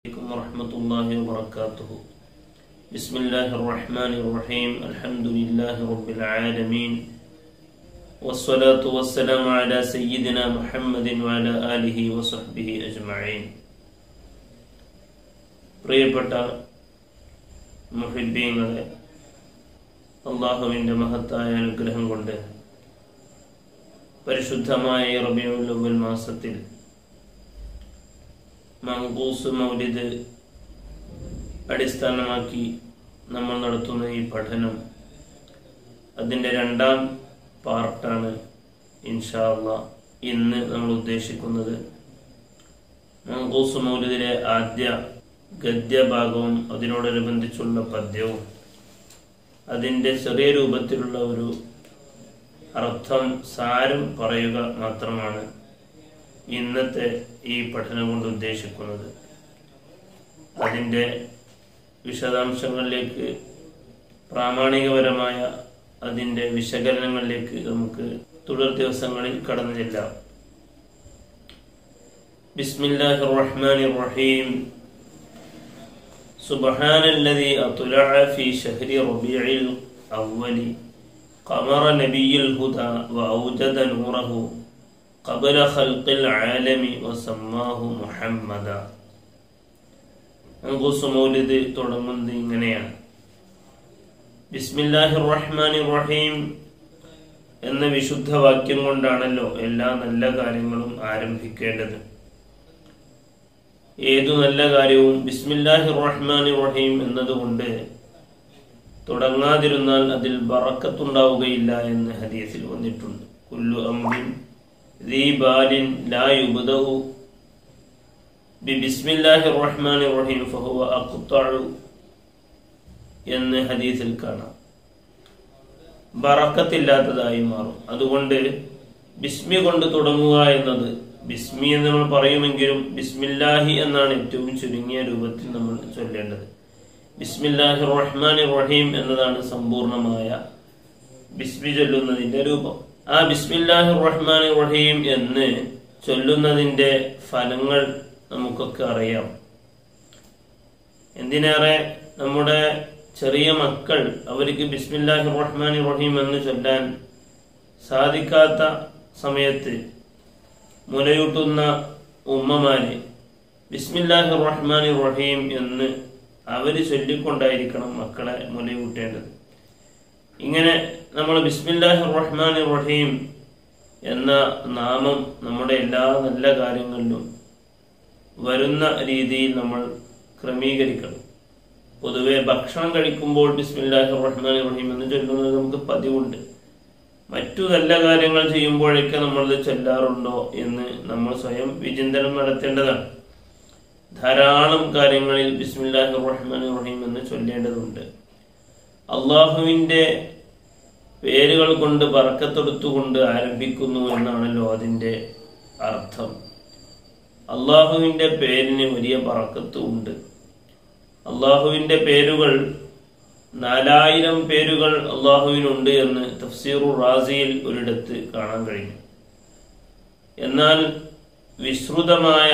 عليكم ورحمة الله وبركاته. بسم الله الرحمن الرحيم. الحمد لله رب العالمين والصلاة والسلام على سيدنا محمد وعلى آله وصحبه أجمعين. പ്രിയപ്പെട്ട മുഹിബ്ബീങ്ങളെ, അല്ലാഹുവിന്റെ മഹത്തായ അനുഗ്രഹം കൊണ്ട് പരിശുദ്ധമായ റബീഉൽ അവ്വൽ മാസത്തിൽ മങ്കൂസ് മൗലിദ് അടിസ്ഥാനമാക്കി നമ്മൾ നടത്തുന്ന ഈ പഠനം അതിൻ്റെ രണ്ടാം പാർട്ടാണ് ഇൻഷാ അല്ലാഹ് ഇന്ന് നമ്മൾ ഉദ്ദേശിക്കുന്നത്. മങ്കൂസ് മൗലിദിലെ ആദ്യ ഗദ്യഭാഗവും അതിനോടനുബന്ധിച്ചുള്ള പദ്യവും അതിൻ്റെ ചെറിയ രൂപത്തിലുള്ള ഒരു അർത്ഥം സാരം പറയുക മാത്രമാണ് ഇന്നത്തെ ഈ പഠനം കൊണ്ട് ഉദ്ദേശിക്കുന്നത്. അതിൻ്റെ വിശദാംശങ്ങളിലേക്ക്, പ്രാമാണികപരമായ അതിൻ്റെ വിശകലനങ്ങളിലേക്ക് നമുക്ക് തുടർ ദിവസങ്ങളിൽ കടന്നു ചെല്ലാം. ബിസ്മില്ലാഹിർ റഹ്മാനിർ റഹീം. സുബ്ഹാനല്ലദീ അത്ലഅ ഫീ ശഹ്രി റബീഇൽ അവ്വലി ഖമറ നബിയ്യിൽ ഹുദാ വഔജദ നൂറഹു ഖബല ഖൽഖിൽ ആലമി വസമ്മാഹു മുഹമ്മദ. മങ്കൂസ് മൗലിദ് തുടങ്ങുന്നത് ഇങ്ങനെയാണ്: ബിസ്മില്ലാഹിർ റഹ്മാനിർ റഹീം എന്ന വിശുദ്ധ വാക്യം കൊണ്ടാണല്ലോ എല്ലാ നല്ല കാര്യങ്ങളും ആരംഭിക്കേണ്ടത്. ഏതു നല്ല കാര്യവും ബിസ്മില്ലാഹിർ റഹ്മാനിർ റഹീം എന്നതുകൊണ്ട് തുടങ്ങാതിരുന്നാൽ അതിൽ ബറക്കത്തുണ്ടാവുകയില്ല എന്ന് ഹദീസിൽ വന്നിട്ടുണ്ട്. കുല്ലു അംരിൻ ذي بال لا يبدأ ببسم الله الرحمن الرحيم فهو أقطع എന്ന് ഹദീസിൽ കാണാം. ബറക്കത്തില്ലാത്തതായി മാറും. അതുകൊണ്ട് ബിസ്മി കൊണ്ട് തുടങ്ങുക എന്നത്, ബിസ്മി എന്ന് നമ്മൾ പറയുമെങ്കിലും ബിസ്മില്ലാഹി എന്നാണ് ഏറ്റവും ചുരുങ്ങിയ രൂപത്തിൽ നമ്മൾ ചൊല്ലേണ്ടത്. ബിസ്മില്ലാഹിർ റഹ്മാനിർ റഹീം എന്നതാണ് സമ്പൂർണമായ ബിസ്മി ചൊല്ലുന്നതിന്റെ രൂപം. ആ ബിസ്മില്ലാഹിർ റഹ്മാനിർ റഹീം എന്ന് ചൊല്ലുന്നതിന്റെ ഫലങ്ങൾ നമുക്കൊക്കെ അറിയാം. എന്തിനേറെ നമ്മുടെ ചെറിയ മക്കൾ, അവർക്ക് ബിസ്മില്ലാഹിർ റഹ്മാനിർ റഹീം എന്ന് ചൊല്ലാൻ സാധിക്കാത്ത സമയത്ത് മുലയൂട്ടുന്ന ഉമ്മമാര് ബിസ്മില്ലാഹിർ റഹ്മാനിർ റഹീം എന്ന് അവര് ചൊല്ലിക്കൊണ്ടായിരിക്കണം മക്കളെ മുലയൂട്ടേണ്ടത്. ഇങ്ങനെ നമ്മൾ ബിസ്മില്ലാഹിർ റഹ്മാനിർ റഹീം എന്ന നാമം നമ്മുടെ എല്ലാ നല്ല കാര്യങ്ങളിലും വരുന്ന രീതിയിൽ നമ്മൾ ക്രമീകരിക്കണം. പൊതുവെ ഭക്ഷണം കഴിക്കുമ്പോൾ ബിസ്മില്ലാഹിർ റഹ്മാനിർ റഹീം എന്ന് ചൊല്ലുന്നത് നമുക്ക് പതിവുണ്ട്. മറ്റു നല്ല കാര്യങ്ങൾ ചെയ്യുമ്പോഴൊക്കെ നമ്മളത് ചൊല്ലാറുണ്ടോ എന്ന് നമ്മൾ സ്വയം വിചിന്തനം നടത്തേണ്ടതാണ്. ധാരാളം കാര്യങ്ങളിൽ ബിസ്മില്ലാഹിർ റഹ്മാനിർ റഹീം എന്ന് ചൊല്ലേണ്ടതുണ്ട്. അള്ളാഹുവിന്റെ പേരുകൾ കൊണ്ട് ബറക്കത്തെടുത്തുകൊണ്ട് ആരംഭിക്കുന്നു എന്നാണല്ലോ അതിന്റെ അർത്ഥം. അള്ളാഹുവിന്റെ പേരിന് വലിയ ബറക്കത്ത് ഉണ്ട്. അള്ളാഹുവിന്റെ പേരുകൾ 4000 പേരുകൾ അള്ളാഹുവിനുണ്ട് എന്ന് തഫ്സീറുർ റാസിയിൽ ഒരിടത്ത് കാണാൻ കഴിഞ്ഞു. എന്നാൽ വിശ്രുതമായ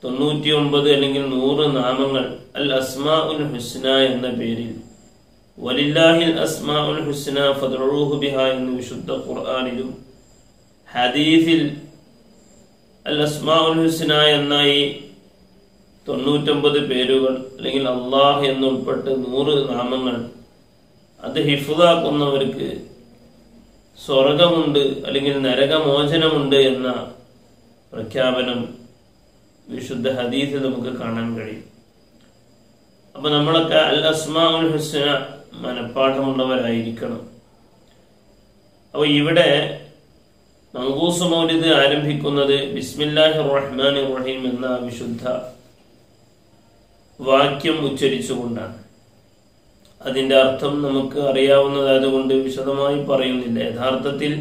99 അല്ലെങ്കിൽ 100 നാമങ്ങൾ അൽ അസ്മാഉൽ ഹുസ്ന എന്ന പേരിൽ വലില്ലാഹിൽ അസ്മാഉൽ ഹുസ്ന ഫദ്ഉഹു ബിഹാ എന്ന് വിശുദ്ധ ഖുർആനിലും ഹദീസിൽ അൽ അസ്മാഉൽ ഹുസ്ന എന്നായി 99 പേരുകൾ അല്ലെങ്കിൽ അള്ളാഹ് എന്നുൾപ്പെട്ട് 100 നാമങ്ങൾ അത് ഹിഫ്ളാക്കുന്നവർക്ക് സ്വർഗമുണ്ട് അല്ലെങ്കിൽ നരകമോചനമുണ്ട് എന്ന പ്രഖ്യാപനം വിശുദ്ധ ഹദീസിൽ നമുക്ക് കാണാൻ കഴിയും. അപ്പൊ നമ്മളൊക്കെ അൽ അസ്മാഉൽ ഹുസ്ന മനഃപ്പാഠമുള്ളവരായിരിക്കണം. അപ്പൊ ഇവിടെ മങ്കൂസ് മൗലിദ് ആരംഭിക്കുന്നത് ബിസ്മില്ലാഹിർ റഹ്മാനിർ റഹീം എന്ന വിശുദ്ധ വാക്യം ഉച്ചരിച്ചുകൊണ്ടാണ്. അതിന്റെ അർത്ഥം നമുക്ക് അറിയാവുന്നതായതുകൊണ്ട് വിശദമായി പറയുന്നില്ല. യഥാർത്ഥത്തിൽ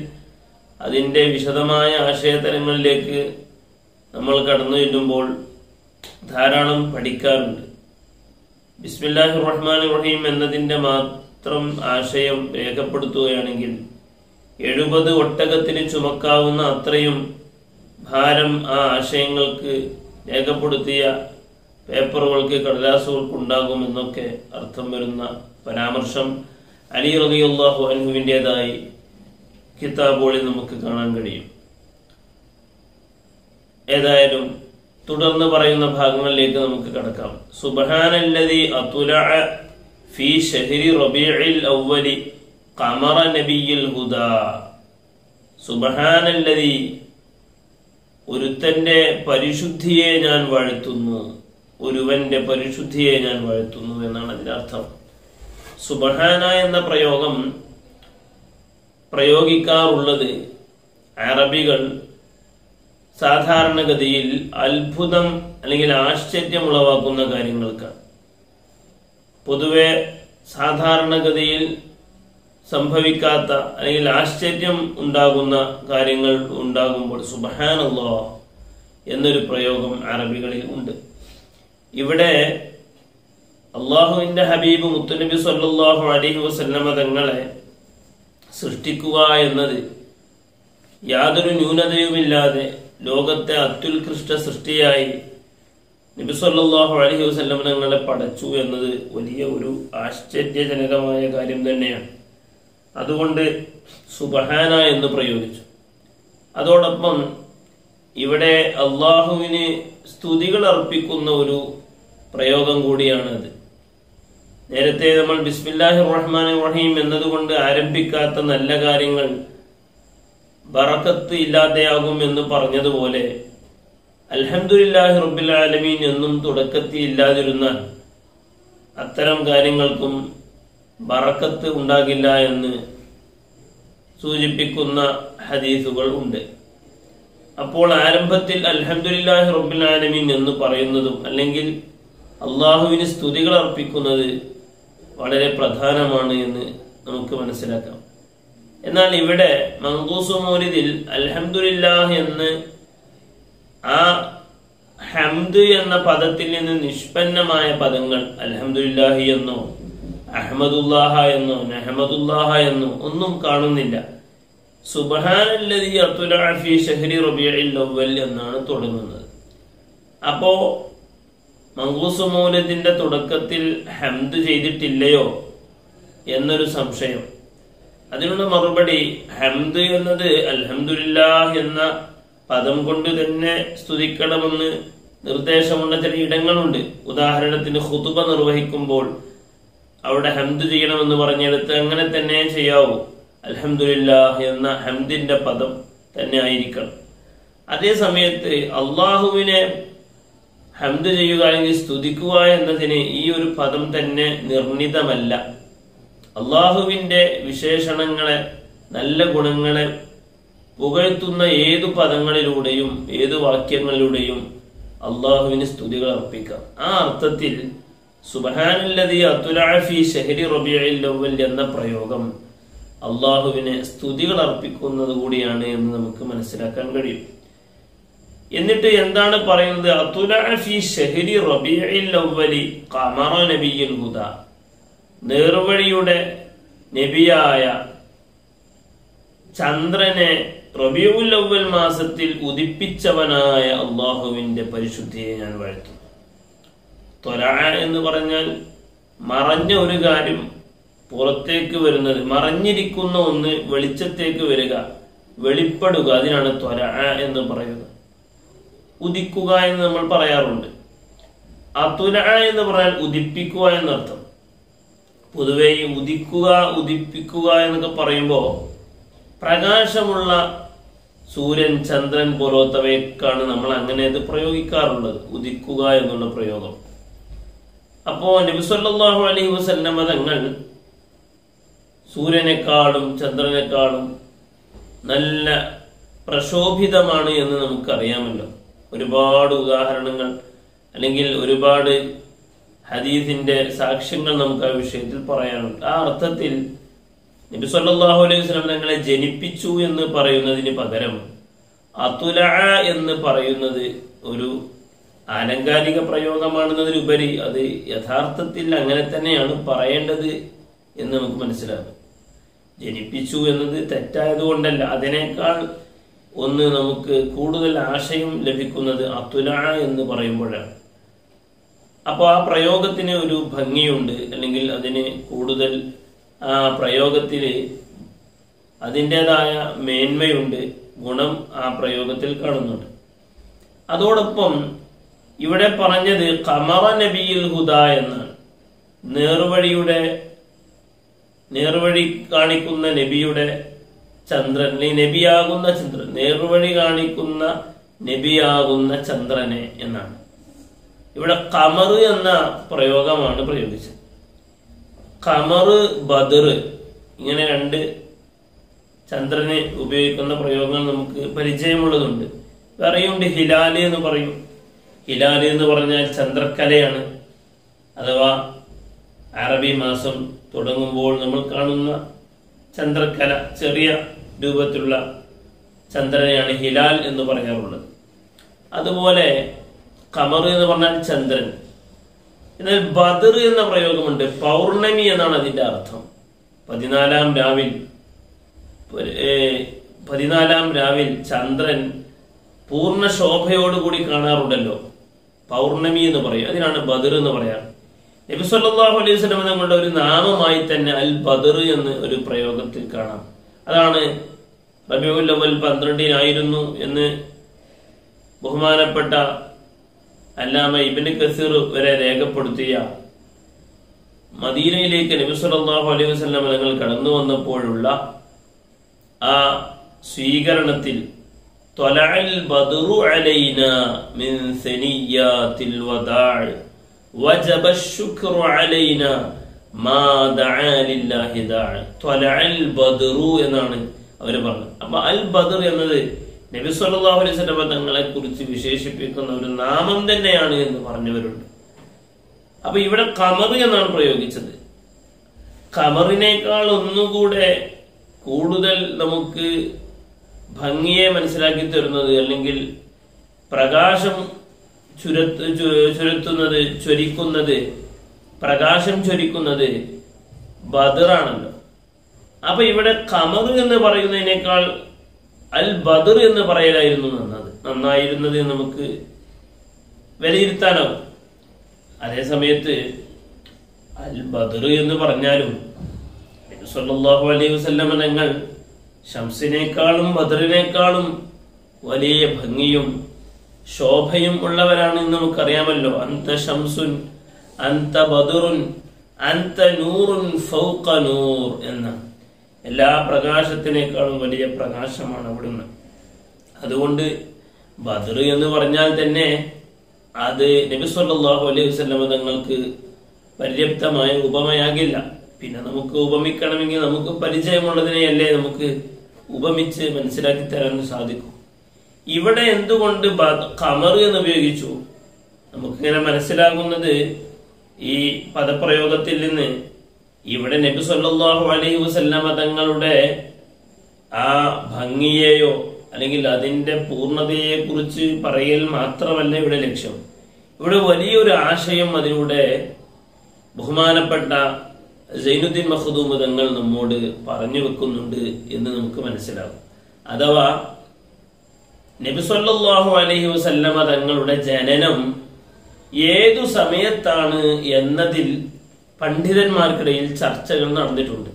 അതിന്റെ വിശദമായ ആശയതലങ്ങളിലേക്ക് നമ്മൾ കടന്നു ചെല്ലുമ്പോൾ ധാരാളം പഠിക്കാറുണ്ട്. ബിസ്മില്ലാഹിർ റഹ്മാനിർ റഹീം എന്നതിന്റെ മാത്രം ആശയം രേഖപ്പെടുത്തുകയാണെങ്കിൽ 70 ഒട്ടകത്തിന് ചുമക്കാവുന്ന അത്രയും ഭാരം ആ ആശയങ്ങൾക്ക് രേഖപ്പെടുത്തിയ പേപ്പറുകൾക്ക് കടലാസുകൾക്ക് ഉണ്ടാകുമെന്നൊക്കെ അർത്ഥം വരുന്ന പരാമർശം അലി റളിയല്ലാഹു അൻഹുവിൻ്റെതായി കിതാബുകളിൽ നമുക്ക് കാണാൻ കഴിയും. ഏതായാലും തുടർന്ന് പറയുന്ന ഭാഗങ്ങളിലേക്ക് നമുക്ക് കടക്കാം. സുബ്ഹാനല്ലദീ അത്ലഅ ഫീ ശഹ്രി റബീഇൽ അവ്വലി ഖമറ നബിയിൽ ഹുദാ. സുബ്ഹാനല്ലദീ, ഒരുത്തന്റെ പരിശുദ്ധിയെ ഞാൻ വാഴ്ത്തുന്നു, ഒരുവന്റെ പരിശുദ്ധിയെ ഞാൻ വാഴ്ത്തുന്നു എന്നാണ് അതിന്റെ അർത്ഥം. സുബ്ഹാന എന്ന പ്രയോഗം പ്രയോഗിക്കാറുള്ളത് അറബികൾ സാധാരണഗതിയിൽ അത്ഭുതം അല്ലെങ്കിൽ ആശ്ചര്യം ഉളവാക്കുന്ന കാര്യങ്ങൾക്കാണ്. പൊതുവെ സാധാരണഗതിയിൽ സംഭവിക്കാത്ത അല്ലെങ്കിൽ ആശ്ചര്യം ഉണ്ടാകുന്ന കാര്യങ്ങൾ ഉണ്ടാകുമ്പോൾ സുബ്ഹാനല്ലാഹ് എന്നൊരു പ്രയോഗം അറബികളിൽ ഉണ്ട്. ഇവിടെ അള്ളാഹുവിന്റെ ഹബീബ് മുത്തുനബി സല്ലല്ലാഹു അലൈഹി വസല്ലമ തങ്ങളെ സൃഷ്ടിക്കുക എന്നത് യാതൊരു ന്യൂനതയുമില്ലാതെ ലോകത്തെ അത്യുത്കൃഷ്ട സൃഷ്ടിയായി നബി സല്ലല്ലാഹു അലൈഹി വസല്ലം തങ്ങളെ പടച്ചു എന്നത് വലിയ ഒരു ആശ്ചര്യജനകമായ കാര്യം തന്നെയാണ്. അതുകൊണ്ട് സുബ്ഹാന എന്ന് പ്രയോഗിച്ചു. അതോടൊപ്പം ഇവിടെ അള്ളാഹുവിന് സ്തുതികൾ അർപ്പിക്കുന്ന ഒരു പ്രയോഗം കൂടിയാണ് അത്. നേരത്തെ നമ്മൾ ബിസ്മില്ലാഹിർ റഹ്മാനിർ റഹീം എന്നതുകൊണ്ട് ആരംഭിക്കാത്ത നല്ല കാര്യങ്ങൾ ബറക്കത്ത് ഇല്ലാതെയാകും എന്ന് പറഞ്ഞതുപോലെ അൽഹംദുലില്ലാഹി റബ്ബിൽ ആലമീൻ എന്നും തുടക്കത്തിൽ ഇല്ലാതിരുന്നാൽ അത്തരം കാര്യങ്ങൾക്കും ബറക്കത്ത് ഉണ്ടാകില്ല എന്ന് സൂചിപ്പിക്കുന്ന ഹദീസുകൾ ഉണ്ട്. അപ്പോൾ ആരംഭത്തിൽ അൽഹംദുലില്ലാഹി റബ്ബിൽ ആലമീൻ എന്ന് പറയുന്നതും അല്ലെങ്കിൽ അള്ളാഹുവിന് സ്തുതികൾ അർപ്പിക്കുന്നത് വളരെ പ്രധാനമാണ് എന്ന് നമുക്ക് മനസ്സിലാക്കാം. എന്നാൽ ഇവിടെ മൻഖൂസ് മൗലിദിൽ അൽഹംദുലില്ലാഹ് എന്ന് ആ ഹംദ് എന്ന പദത്തിൽ നിന്ന് നിഷ്പന്നമായ പദങ്ങൾ അൽഹംദുലില്ലാഹി എന്നോ അഹ്മദുല്ലാഹ എന്നോ നഹ്മദുല്ലാഹ എന്നോ ഒന്നും കാണുന്നില്ല. സുബ്ഹാനല്ലദീ അത്ലഅ ഫീ ശഹ്രി റബീഇൽ അവ്വൽ എന്നാണ് തുടങ്ങുന്നത്. അപ്പോ മൻഖൂസ് മൗലിദിന്റെ തുടക്കത്തിൽ ഹംദ് ചെയ്തിട്ടില്ലയോ എന്നൊരു സംശയം. അതിനുള്ള മറുപടി ഹംദ് എന്നത് അൽഹംദുലില്ലാഹ് എന്ന പദം കൊണ്ട് തന്നെ സ്തുതിക്കണമെന്ന് നിർദ്ദേശമുള്ള ചില ഇടങ്ങളുണ്ട്. ഉദാഹരണത്തിന് ഖുതുബ നിർവഹിക്കുമ്പോൾ അവിടെ ഹംദ് ചെയ്യണമെന്ന് പറഞ്ഞെടുത്ത് അങ്ങനെ തന്നെ ചെയ്യാവൂ. അൽഹംദുലില്ലാഹ് എന്ന ഹംദിന്റെ പദം തന്നെ ആയിരിക്കണം. അതേ സമയത്ത് അള്ളാഹുവിനെ ഹംദ് ചെയ്യുക അല്ലെങ്കിൽ സ്തുതിക്കുക എന്നതിന് ഈ ഒരു പദം തന്നെ നിർണിതമല്ല. അള്ളാഹുവിന്റെ വിശേഷണങ്ങളെ, നല്ല ഗുണങ്ങളെ പുകഴ്ത്തുന്ന ഏതു പദങ്ങളിലൂടെയും ഏതു വാക്യങ്ങളിലൂടെയും അള്ളാഹുവിന് സ്തുതികൾ അർപ്പിക്കാം. ആ അർത്ഥത്തിൽ സുബ്ഹാനല്ലദീ അത്ലഅ ഫീ ശഹ്രി റബീഇൽ അവ്വൽ എന്ന പ്രയോഗം അള്ളാഹുവിനെ സ്തുതികൾ അർപ്പിക്കുന്നത് കൂടിയാണ് എന്ന് നമുക്ക് മനസ്സിലാക്കാൻ കഴിയും. എന്നിട്ട് എന്താണ് പറയുന്നത്? അത്ലഅ ഫീ ശഹ്രി റബീഇൽ അവ്വലി ഖമറ നബിയിൽ ഹുദാ, നേർവഴിയുടെ നബിയായ ചന്ദ്രനെ റബീഉൽ അവ്വൽ മാസത്തിൽ ഉദിപ്പിച്ചവനായ അള്ളാഹുവിന്റെ പരിശുദ്ധിയെ ഞാൻ വാഴ്ത്തുന്നു. ത്വലഅ എന്ന് പറഞ്ഞാൽ മറഞ്ഞ ഒരു കാര്യം പുറത്തേക്ക് വരുന്നത്, മറഞ്ഞിരിക്കുന്ന ഒന്ന് വെളിച്ചത്തേക്ക് വരിക, വെളിപ്പെടുക, അതിനാണ് ത്വലഅ എന്ന് പറയുന്നത്. ഉദിക്കുക എന്ന് നമ്മൾ പറയാറുണ്ട്. അത്ലഅ എന്ന് പറഞ്ഞാൽ ഉദിപ്പിക്കുക എന്നർത്ഥം. പൊതുവെ ഈ ഉദിക്കുക, ഉദിപ്പിക്കുക എന്നൊക്കെ പറയുമ്പോൾ പ്രകാശമുള്ള സൂര്യൻ, ചന്ദ്രൻ പോലത്തവയ്ക്കാണ് നമ്മൾ അങ്ങനെ ഇത് പ്രയോഗിക്കാറുള്ളത്, ഉദിക്കുക എന്നുള്ള പ്രയോഗം. അപ്പോ നബി സല്ലല്ലാഹു അലൈഹി വസല്ലമ തങ്ങൾ സൂര്യനേക്കാളും ചന്ദ്രനേക്കാളും നല്ല പ്രശോഭിതമാണ് എന്ന് നമുക്കറിയാമല്ലോ. ഒരുപാട് ഉദാഹരണങ്ങൾ അല്ലെങ്കിൽ ഒരുപാട് ഹദീസിന്റെ സാക്ഷ്യങ്ങൾ നമുക്ക് ആ വിഷയത്തിൽ പറയാനുണ്ട്. ആ അർത്ഥത്തിൽ നബി സല്ലല്ലാഹു അലൈഹി വസല്ലം തങ്ങളെ ജനിപ്പിച്ചു എന്ന് പറയുന്നതിന് പകരം അത്ലഅ എന്ന് പറയുന്നത് ഒരു ആലങ്കാരിക പ്രയോഗമാണെന്നതിലുപരി അത് യഥാർത്ഥത്തിൽ അങ്ങനെ തന്നെയാണ് പറയേണ്ടത് എന്ന് നമുക്ക് മനസ്സിലാകും. ജനിപ്പിച്ചു എന്നത് തെറ്റായതുകൊണ്ടല്ല, അതിനേക്കാൾ ഒന്ന് നമുക്ക് കൂടുതൽ ആശയം ലഭിക്കുന്നത് അത്ലഅ എന്ന് പറയുമ്പോഴാണ്. അപ്പോൾ ആ പ്രയോഗത്തിന് ഒരു ഭംഗിയുണ്ട്, അല്ലെങ്കിൽ അതിന് കൂടുതൽ ആ പ്രയോഗത്തിന് അതിൻ്റെതായ മേന്മയുണ്ട്, ഗുണം ആ പ്രയോഗത്തിൽ കാണുന്നുണ്ട്. അതോടൊപ്പം ഇവിടെ പറഞ്ഞത് ഖമറ നബിയിൽ ഹുദ എന്നാണ്. നേർവഴി കാണിക്കുന്ന നബിയുടെ ചന്ദ്രൻ, നബിയാകുന്ന ചന്ദ്രൻ, നേർവഴി കാണിക്കുന്ന നബിയാകുന്ന ചന്ദ്രനെ എന്നാണ്. ഇവിടെ ഖമർ എന്ന പ്രയോഗമാണ് പ്രയോഗിച്ചത്. ഖമർ, ബദർ, ഇങ്ങനെ രണ്ട് ചന്ദ്രന് ഉപയോഗിക്കുന്ന പ്രയോഗങ്ങൾ നമുക്ക് പരിചയമുള്ളതുണ്ട്. വേറെയുണ്ട് ഹിലാല് എന്ന് പറയും. ഹിലാല് എന്ന് പറഞ്ഞാൽ ചന്ദ്രക്കലയാണ്, അഥവാ അറബി മാസം തുടങ്ങുമ്പോൾ നമ്മൾ കാണുന്ന ചന്ദ്രക്കല, ചെറിയ രൂപത്തിലുള്ള ചന്ദ്രനെയാണ് ഹിലാൽ എന്ന് പറയാറുള്ളത്. അതുപോലെ ഖമർ എന്ന് പറഞ്ഞാൽ ചന്ദ്രൻ. എന്നാൽ ബദർ എന്ന പ്രയോഗമുണ്ട്. പൗർണമി എന്നാണ് അതിന്റെ അർത്ഥം. 14 രാവിൽ ചന്ദ്രൻ പൂർണ്ണ ശോഭയോടുകൂടി കാണാറുണ്ടല്ലോ, പൗർണമി എന്ന് പറയും. അതിനാണ് ബദർ എന്ന് പറയാം. നബി സല്ലല്ലാഹു അലൈഹി വസല്ലം തങ്ങളുടെ ഒരു നാമമായി തന്നെ അൽ ബദർ എന്ന് ഒരു പ്രയോഗത്തിൽ കാണാം. അതാണ് റബീഉൽ അവ്വൽ 12 എന്ന് ബഹുമാനപ്പെട്ട അല്ലാമ ഇബ്നു കസീർ വരെ രേഖപ്പെടുത്തിയ മദീനയിലേക്ക് നബി സല്ലല്ലാഹു അലൈഹി വസല്ലം തങ്ങൾ കടന്നു വന്നപ്പോഴുള്ള ആ സ്വീകരണത്തിൽ ത്വലഅൽ ബദ്റു അലൈനാ മിൻ സനിയാത്തിൽ വദാഅ വജബ ശുക്റു അലൈനാ മാ ദഅ ലില്ലാഹി ദാഅ. ത്വലഅൽ ബദ്റു എന്നാണ് അവർ പറഞ്ഞത്. അപ്പൊ അൽ ബദർ എന്നത് നബി സല്ലല്ലാഹു അലൈഹി വസല്ലം തങ്ങളെ കുറിച്ച് വിശേഷിപ്പിക്കുന്ന ഒരു നാമം തന്നെയാണ് എന്ന് പറഞ്ഞവരുണ്ട്. അപ്പൊ ഇവിടെ ഖമർ എന്നാണ് പ്രയോഗിച്ചത്. ഖമറിനേക്കാൾ ഒന്നുകൂടെ കൂടുതൽ നമുക്ക് ഭംഗിയെ മനസ്സിലാക്കി തരുന്നത്, അല്ലെങ്കിൽ പ്രകാശം പ്രകാശം ചൊരിക്കുന്നത് ബദറാണല്ലോ. അപ്പൊ ഇവിടെ ഖമർ എന്ന് പറയുന്നതിനേക്കാൾ അൽ ബദർ എന്ന് പറയലായിരുന്നു നന്നായിരുന്നത് എന്ന് നമുക്ക് വിലയിരുത്താനാവും. അതേ സമയത്ത് അൽ ബദർ എന്ന് പറഞ്ഞാലും നബി സല്ലല്ലാഹു അലൈഹി വസല്ലം തങ്ങൾ ശംസിനേക്കാളും ബദറിനേക്കാളും വലിയ ഭംഗിയും ശോഭയും ഉള്ളവരാണ് എന്ന് നമുക്കറിയാമല്ലോ. അന്ത ശംസുൻ അന്ത ബദറുൻ അന്ത നൂറുൻ ഫൗഖ നൂർ എന്ന എല്ലാ പ്രകാശത്തിനേക്കാളും വലിയ പ്രകാശമാണ് അവിടുന്ന്. അതുകൊണ്ട് ബദർ എന്ന് പറഞ്ഞാൽ തന്നെ അത് നബി സല്ലല്ലാഹു അലൈഹി വസല്ലം തങ്ങൾക്ക് പര്യാപ്തമായ ഉപമയാകില്ല. പിന്നെ നമുക്ക് ഉപമിക്കണമെങ്കിൽ നമുക്ക് പരിചയമുള്ളതിനെയല്ലേ നമുക്ക് ഉപമിച്ച് മനസ്സിലാക്കി തരാൻ സാധിക്കും. ഇവിടെ എന്തുകൊണ്ട് ഖമർ എന്ന് ഉപയോഗിച്ചു? നമുക്കിങ്ങനെ മനസ്സിലാകുന്നത് ഈ പദപ്രയോഗത്തിൽ നിന്ന് ഇവിടെ നബി സല്ലല്ലാഹു അലൈഹി വസല്ലമ തങ്ങളുടെ ആ ഭംഗിയെയോ അല്ലെങ്കിൽ അതിന്റെ പൂർണ്ണതയെ കുറിച്ച് പറയൽ മാത്രമല്ല ഇവിടെ ലക്ഷ്യം. ഇവിടെ വലിയൊരു ആശയം അതിലൂടെ ബഹുമാനപ്പെട്ട സൈനുദ്ദീൻ മഖ്ദൂം തങ്ങൾ നമ്മോട് പറഞ്ഞു വെക്കുന്നുണ്ട് എന്ന് നമുക്ക് മനസ്സിലാവും. അഥവാ നബി സല്ലല്ലാഹു അലൈഹി വസല്ലമ തങ്ങളുടെ ജനനം ഏതു സമയത്താണ് എന്നതിൽ പണ്ഡിതന്മാർക്കിടയിൽ ചർച്ചകൾ നടന്നിട്ടുണ്ട്.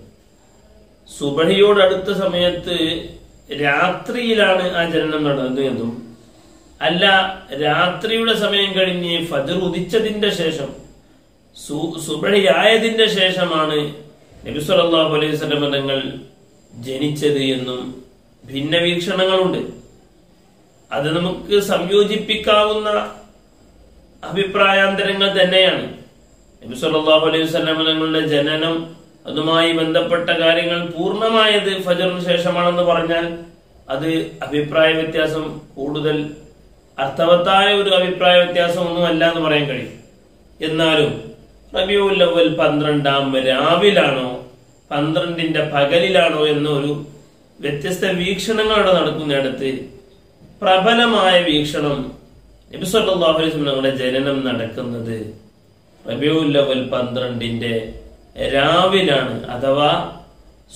സുബഹിയോടടുത്ത സമയത്ത് രാത്രിയിലാണ് ആ ജനനം നടന്നത് എന്നും, അല്ല രാത്രിയുടെ സമയം കഴിഞ്ഞ് ഫജ്ർ ഉദിച്ചതിന്റെ ശേഷം സുബഹിയായതിന്റെ ശേഷമാണ് നബി സല്ലല്ലാഹു അലൈഹി വസല്ലം തങ്ങൾ ജനിച്ചത് എന്നും ഭിന്ന വീക്ഷണങ്ങളുണ്ട്. അത് നമുക്ക് സംയോജിപ്പിക്കാവുന്ന അഭിപ്രായാന്തരങ്ങൾ തന്നെയാണ്. നബി സല്ലല്ലാഹു അലൈഹി വസല്ലം തങ്ങളുടെ ജനനം, അതുമായി ബന്ധപ്പെട്ട കാര്യങ്ങൾ പൂർണ്ണമായത് ഫജ്റിന് ശേഷമാണെന്ന് പറഞ്ഞാൽ അത് അഭിപ്രായ വ്യത്യാസം, കൂടുതൽ അർത്ഥവത്തായ ഒരു അഭിപ്രായ വ്യത്യാസം ഒന്നുമല്ല എന്ന് പറയാൻ കഴിയും. എന്നാലും റബീഉൽ അവ്വൽ 12 രാവിലാണോ 12ന്റെ പകലിലാണോ എന്നൊരു വ്യത്യസ്ത വീക്ഷണങ്ങൾ അവിടെ നടക്കുന്നിടത്ത് പ്രബലമായ വീക്ഷണം നബി സല്ലല്ലാഹു അലൈഹി വസല്ലം തങ്ങളുടെ ജനനം നടക്കുന്നത് റബീഉൽ അവ്വൽ 12ന്റെ രാവിലാണ്, അഥവാ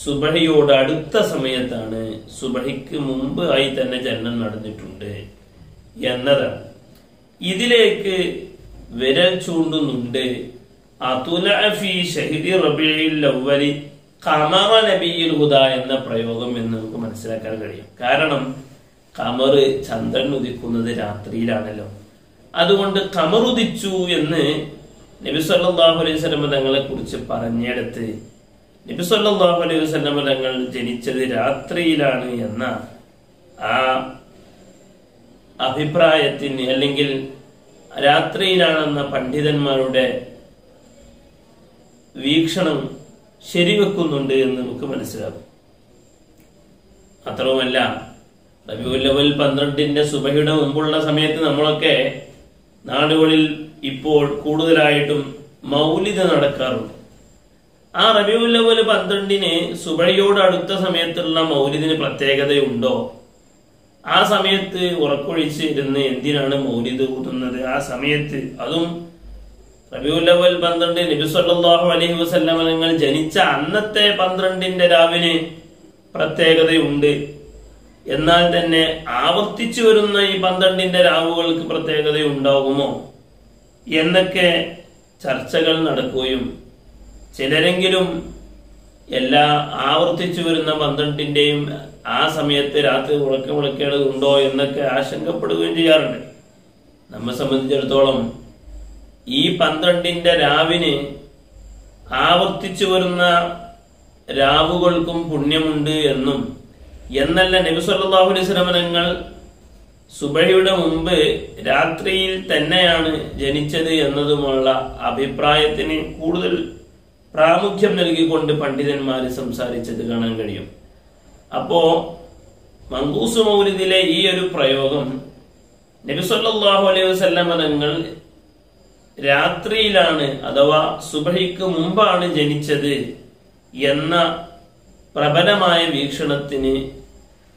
സുബഹിയോട് അടുത്ത സമയത്താണ്. സുബഹിക്ക് മുമ്പ് ആയി തന്നെ ജനനം നടന്നിട്ടുണ്ട് എന്നതാണ്. ഇതിലേക്ക് വിരൽ ചൂണ്ടുന്നുണ്ട്. ഖമറ നബിയിൽ ഹുദ എന്ന പ്രയോഗം എന്ന് നമുക്ക് മനസ്സിലാക്കാൻ കഴിയും. കാരണം ഖമർ ചന്ദ്രൻ ഉദിക്കുന്നത് രാത്രിയിലാണല്ലോ. അതുകൊണ്ട് ഖമർ ഉദിച്ചു എന്ന് നബി സല്ലല്ലാഹു അലൈഹി വസല്ലം തങ്ങളെ കുറിച്ച് പറഞ്ഞെടുത്ത് നബി സല്ലല്ലാഹു അലൈഹി വസല്ലം തങ്ങൾ ജനിച്ചത് രാത്രിയിലാണ് എന്ന ആ അഭിപ്രായത്തിന് അല്ലെങ്കിൽ രാത്രിയിലാണെന്ന പണ്ഡിതന്മാരുടെ വീക്ഷണം ശരിവെക്കുന്നുണ്ട് എന്ന് നമുക്ക് മനസ്സിലാകും. മാത്രവുമല്ല, റബീഉൽ അവ്വൽ 12 സുബഹിയുടെ മുമ്പുള്ള സമയത്ത് നമ്മളൊക്കെ നാടുകളിൽ ഇപ്പോൾ കൂടുതലായിട്ടും മൗലിദ് നടക്കാറുണ്ട്. ആ റബീഉൽ അവ്വൽ 12 സുബഹിയോട് അടുത്ത സമയത്തുള്ള മൗലിദിന് പ്രത്യേകതയുണ്ടോ? ആ സമയത്ത് ഉറക്കൊഴിച്ച് ഇരുന്ന് എന്തിനാണ് മൗലിദ് ഊതുന്നത്? ആ സമയത്ത് അതും റബീഉൽ അവ്വൽ 12 നബി സല്ലല്ലാഹു അലൈഹി വസല്ലം തങ്ങൾ ജനിച്ച അന്നത്തെ 12 രാവിന് പ്രത്യേകതയുണ്ട്. എന്നാൽ തന്നെ ആവർത്തിച്ചു വരുന്ന ഈ 12 രാവുകൾക്ക് പ്രത്യേകതയുണ്ടാകുമോ എന്നൊക്കെ ചർച്ചകൾ നടക്കുകയും ചിലരെങ്കിലും എല്ലാ ആവർത്തിച്ചു വരുന്ന 12 ആ സമയത്ത് രാത്രി ഉറക്കം വിളിക്കേണ്ടതുണ്ടോ എന്നൊക്കെ ആശങ്കപ്പെടുകയും ചെയ്യാറുണ്ട്. നമ്മെ സംബന്ധിച്ചിടത്തോളം ഈ 12 രാവിന് ആവർത്തിച്ചു വരുന്ന രാവുകൾക്കും പുണ്യമുണ്ട് എന്നും എന്നല്ല നബി സല്ലല്ലാഹു അലൈഹി വസല്ലം തങ്ങൾ സുബഹിയുടെ മുമ്പ് രാത്രിയിൽ തന്നെയാണ് ജനിച്ചത് എന്നതുമുള്ള അഭിപ്രായത്തിന് കൂടുതൽ പ്രാമുഖ്യം നൽകിക്കൊണ്ട് പണ്ഡിതന്മാര് സംസാരിച്ചത് കാണാൻ കഴിയും. അപ്പോ മങ്കൂസ് മൗലിദിലെ ഈ ഒരു പ്രയോഗം നബി സല്ലല്ലാഹു അലൈഹി വസല്ലം തങ്ങൾ രാത്രിയിലാണ് അഥവാ സുബഹിക്ക് മുമ്പാണ് ജനിച്ചത് എന്ന പ്രബലമായ വീക്ഷണത്തിന്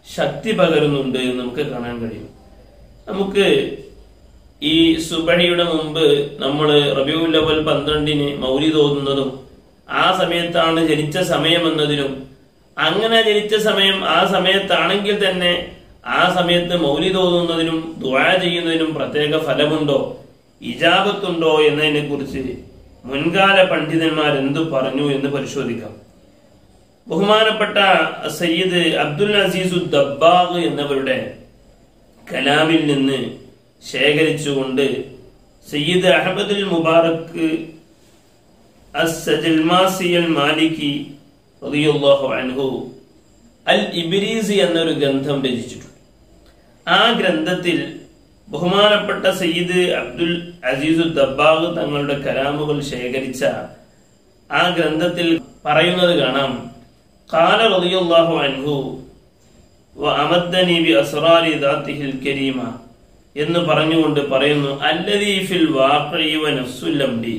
ശക്തി പകരുന്നുണ്ട് എന്ന് നമുക്ക് കാണാൻ കഴിയും. നമുക്ക് ഈ സുബഹിയുടെ മുമ്പ് നമ്മൾ റബീഉൽ അവ്വൽ 12 മൗലിദ് ഓതുന്നതും ആ സമയത്താണ് ജനിച്ച സമയമെന്നതിനും അങ്ങനെ ജനിച്ച സമയം ആ സമയത്താണെങ്കിൽ തന്നെ ആ സമയത്ത് മൗലിദ് ഓതുന്നതിനും ദുആ ചെയ്യുന്നതിനും പ്രത്യേക ഫലമുണ്ടോ, ഇജാബത്തുണ്ടോ എന്നതിനെ കുറിച്ച് മുൻകാല പണ്ഡിതന്മാർ എന്തു പറഞ്ഞു എന്ന് പരിശോധിക്കാം. ബഹുമാനപ്പെട്ട സയ്യിദ് അബ്ദുൽ അസീസ് ദബ്ബാഗ് എന്നവരുടെ കലാമിൽ നിന്ന് ശേഖരിച്ചുകൊണ്ട് സയ്യിദ് അഹ്മദുൽ മുബാറക് അസ്സജൽമാസി അൽ മാലിക്കി റളിയല്ലാഹു അൻഹു അൽ ഇബ്രീസി എന്നൊരു ഗ്രന്ഥം രചിച്ചിട്ടുണ്ട്. ആ ഗ്രന്ഥത്തിൽ ബഹുമാനപ്പെട്ട സയ്യിദ് അബ്ദുൽ അസീസ് ദബ്ബാഗ് തങ്ങളുടെ കലാമുകൾ ശേഖരിച്ച ആ ഗ്രന്ഥത്തിൽ പറയുന്നത് കാണാം. ഖാല റളിയല്ലാഹു അൻഹു വഅമദ്ദനി ബിഅസ്റാരി ദാതിഹിൽ കരീമ എന്ന് പറഞ്ഞുകൊണ്ട് പറയുന്നു, അല്ലദീ ഫിൽ വാഖിഇ വനഫ്സുൽ അംരി,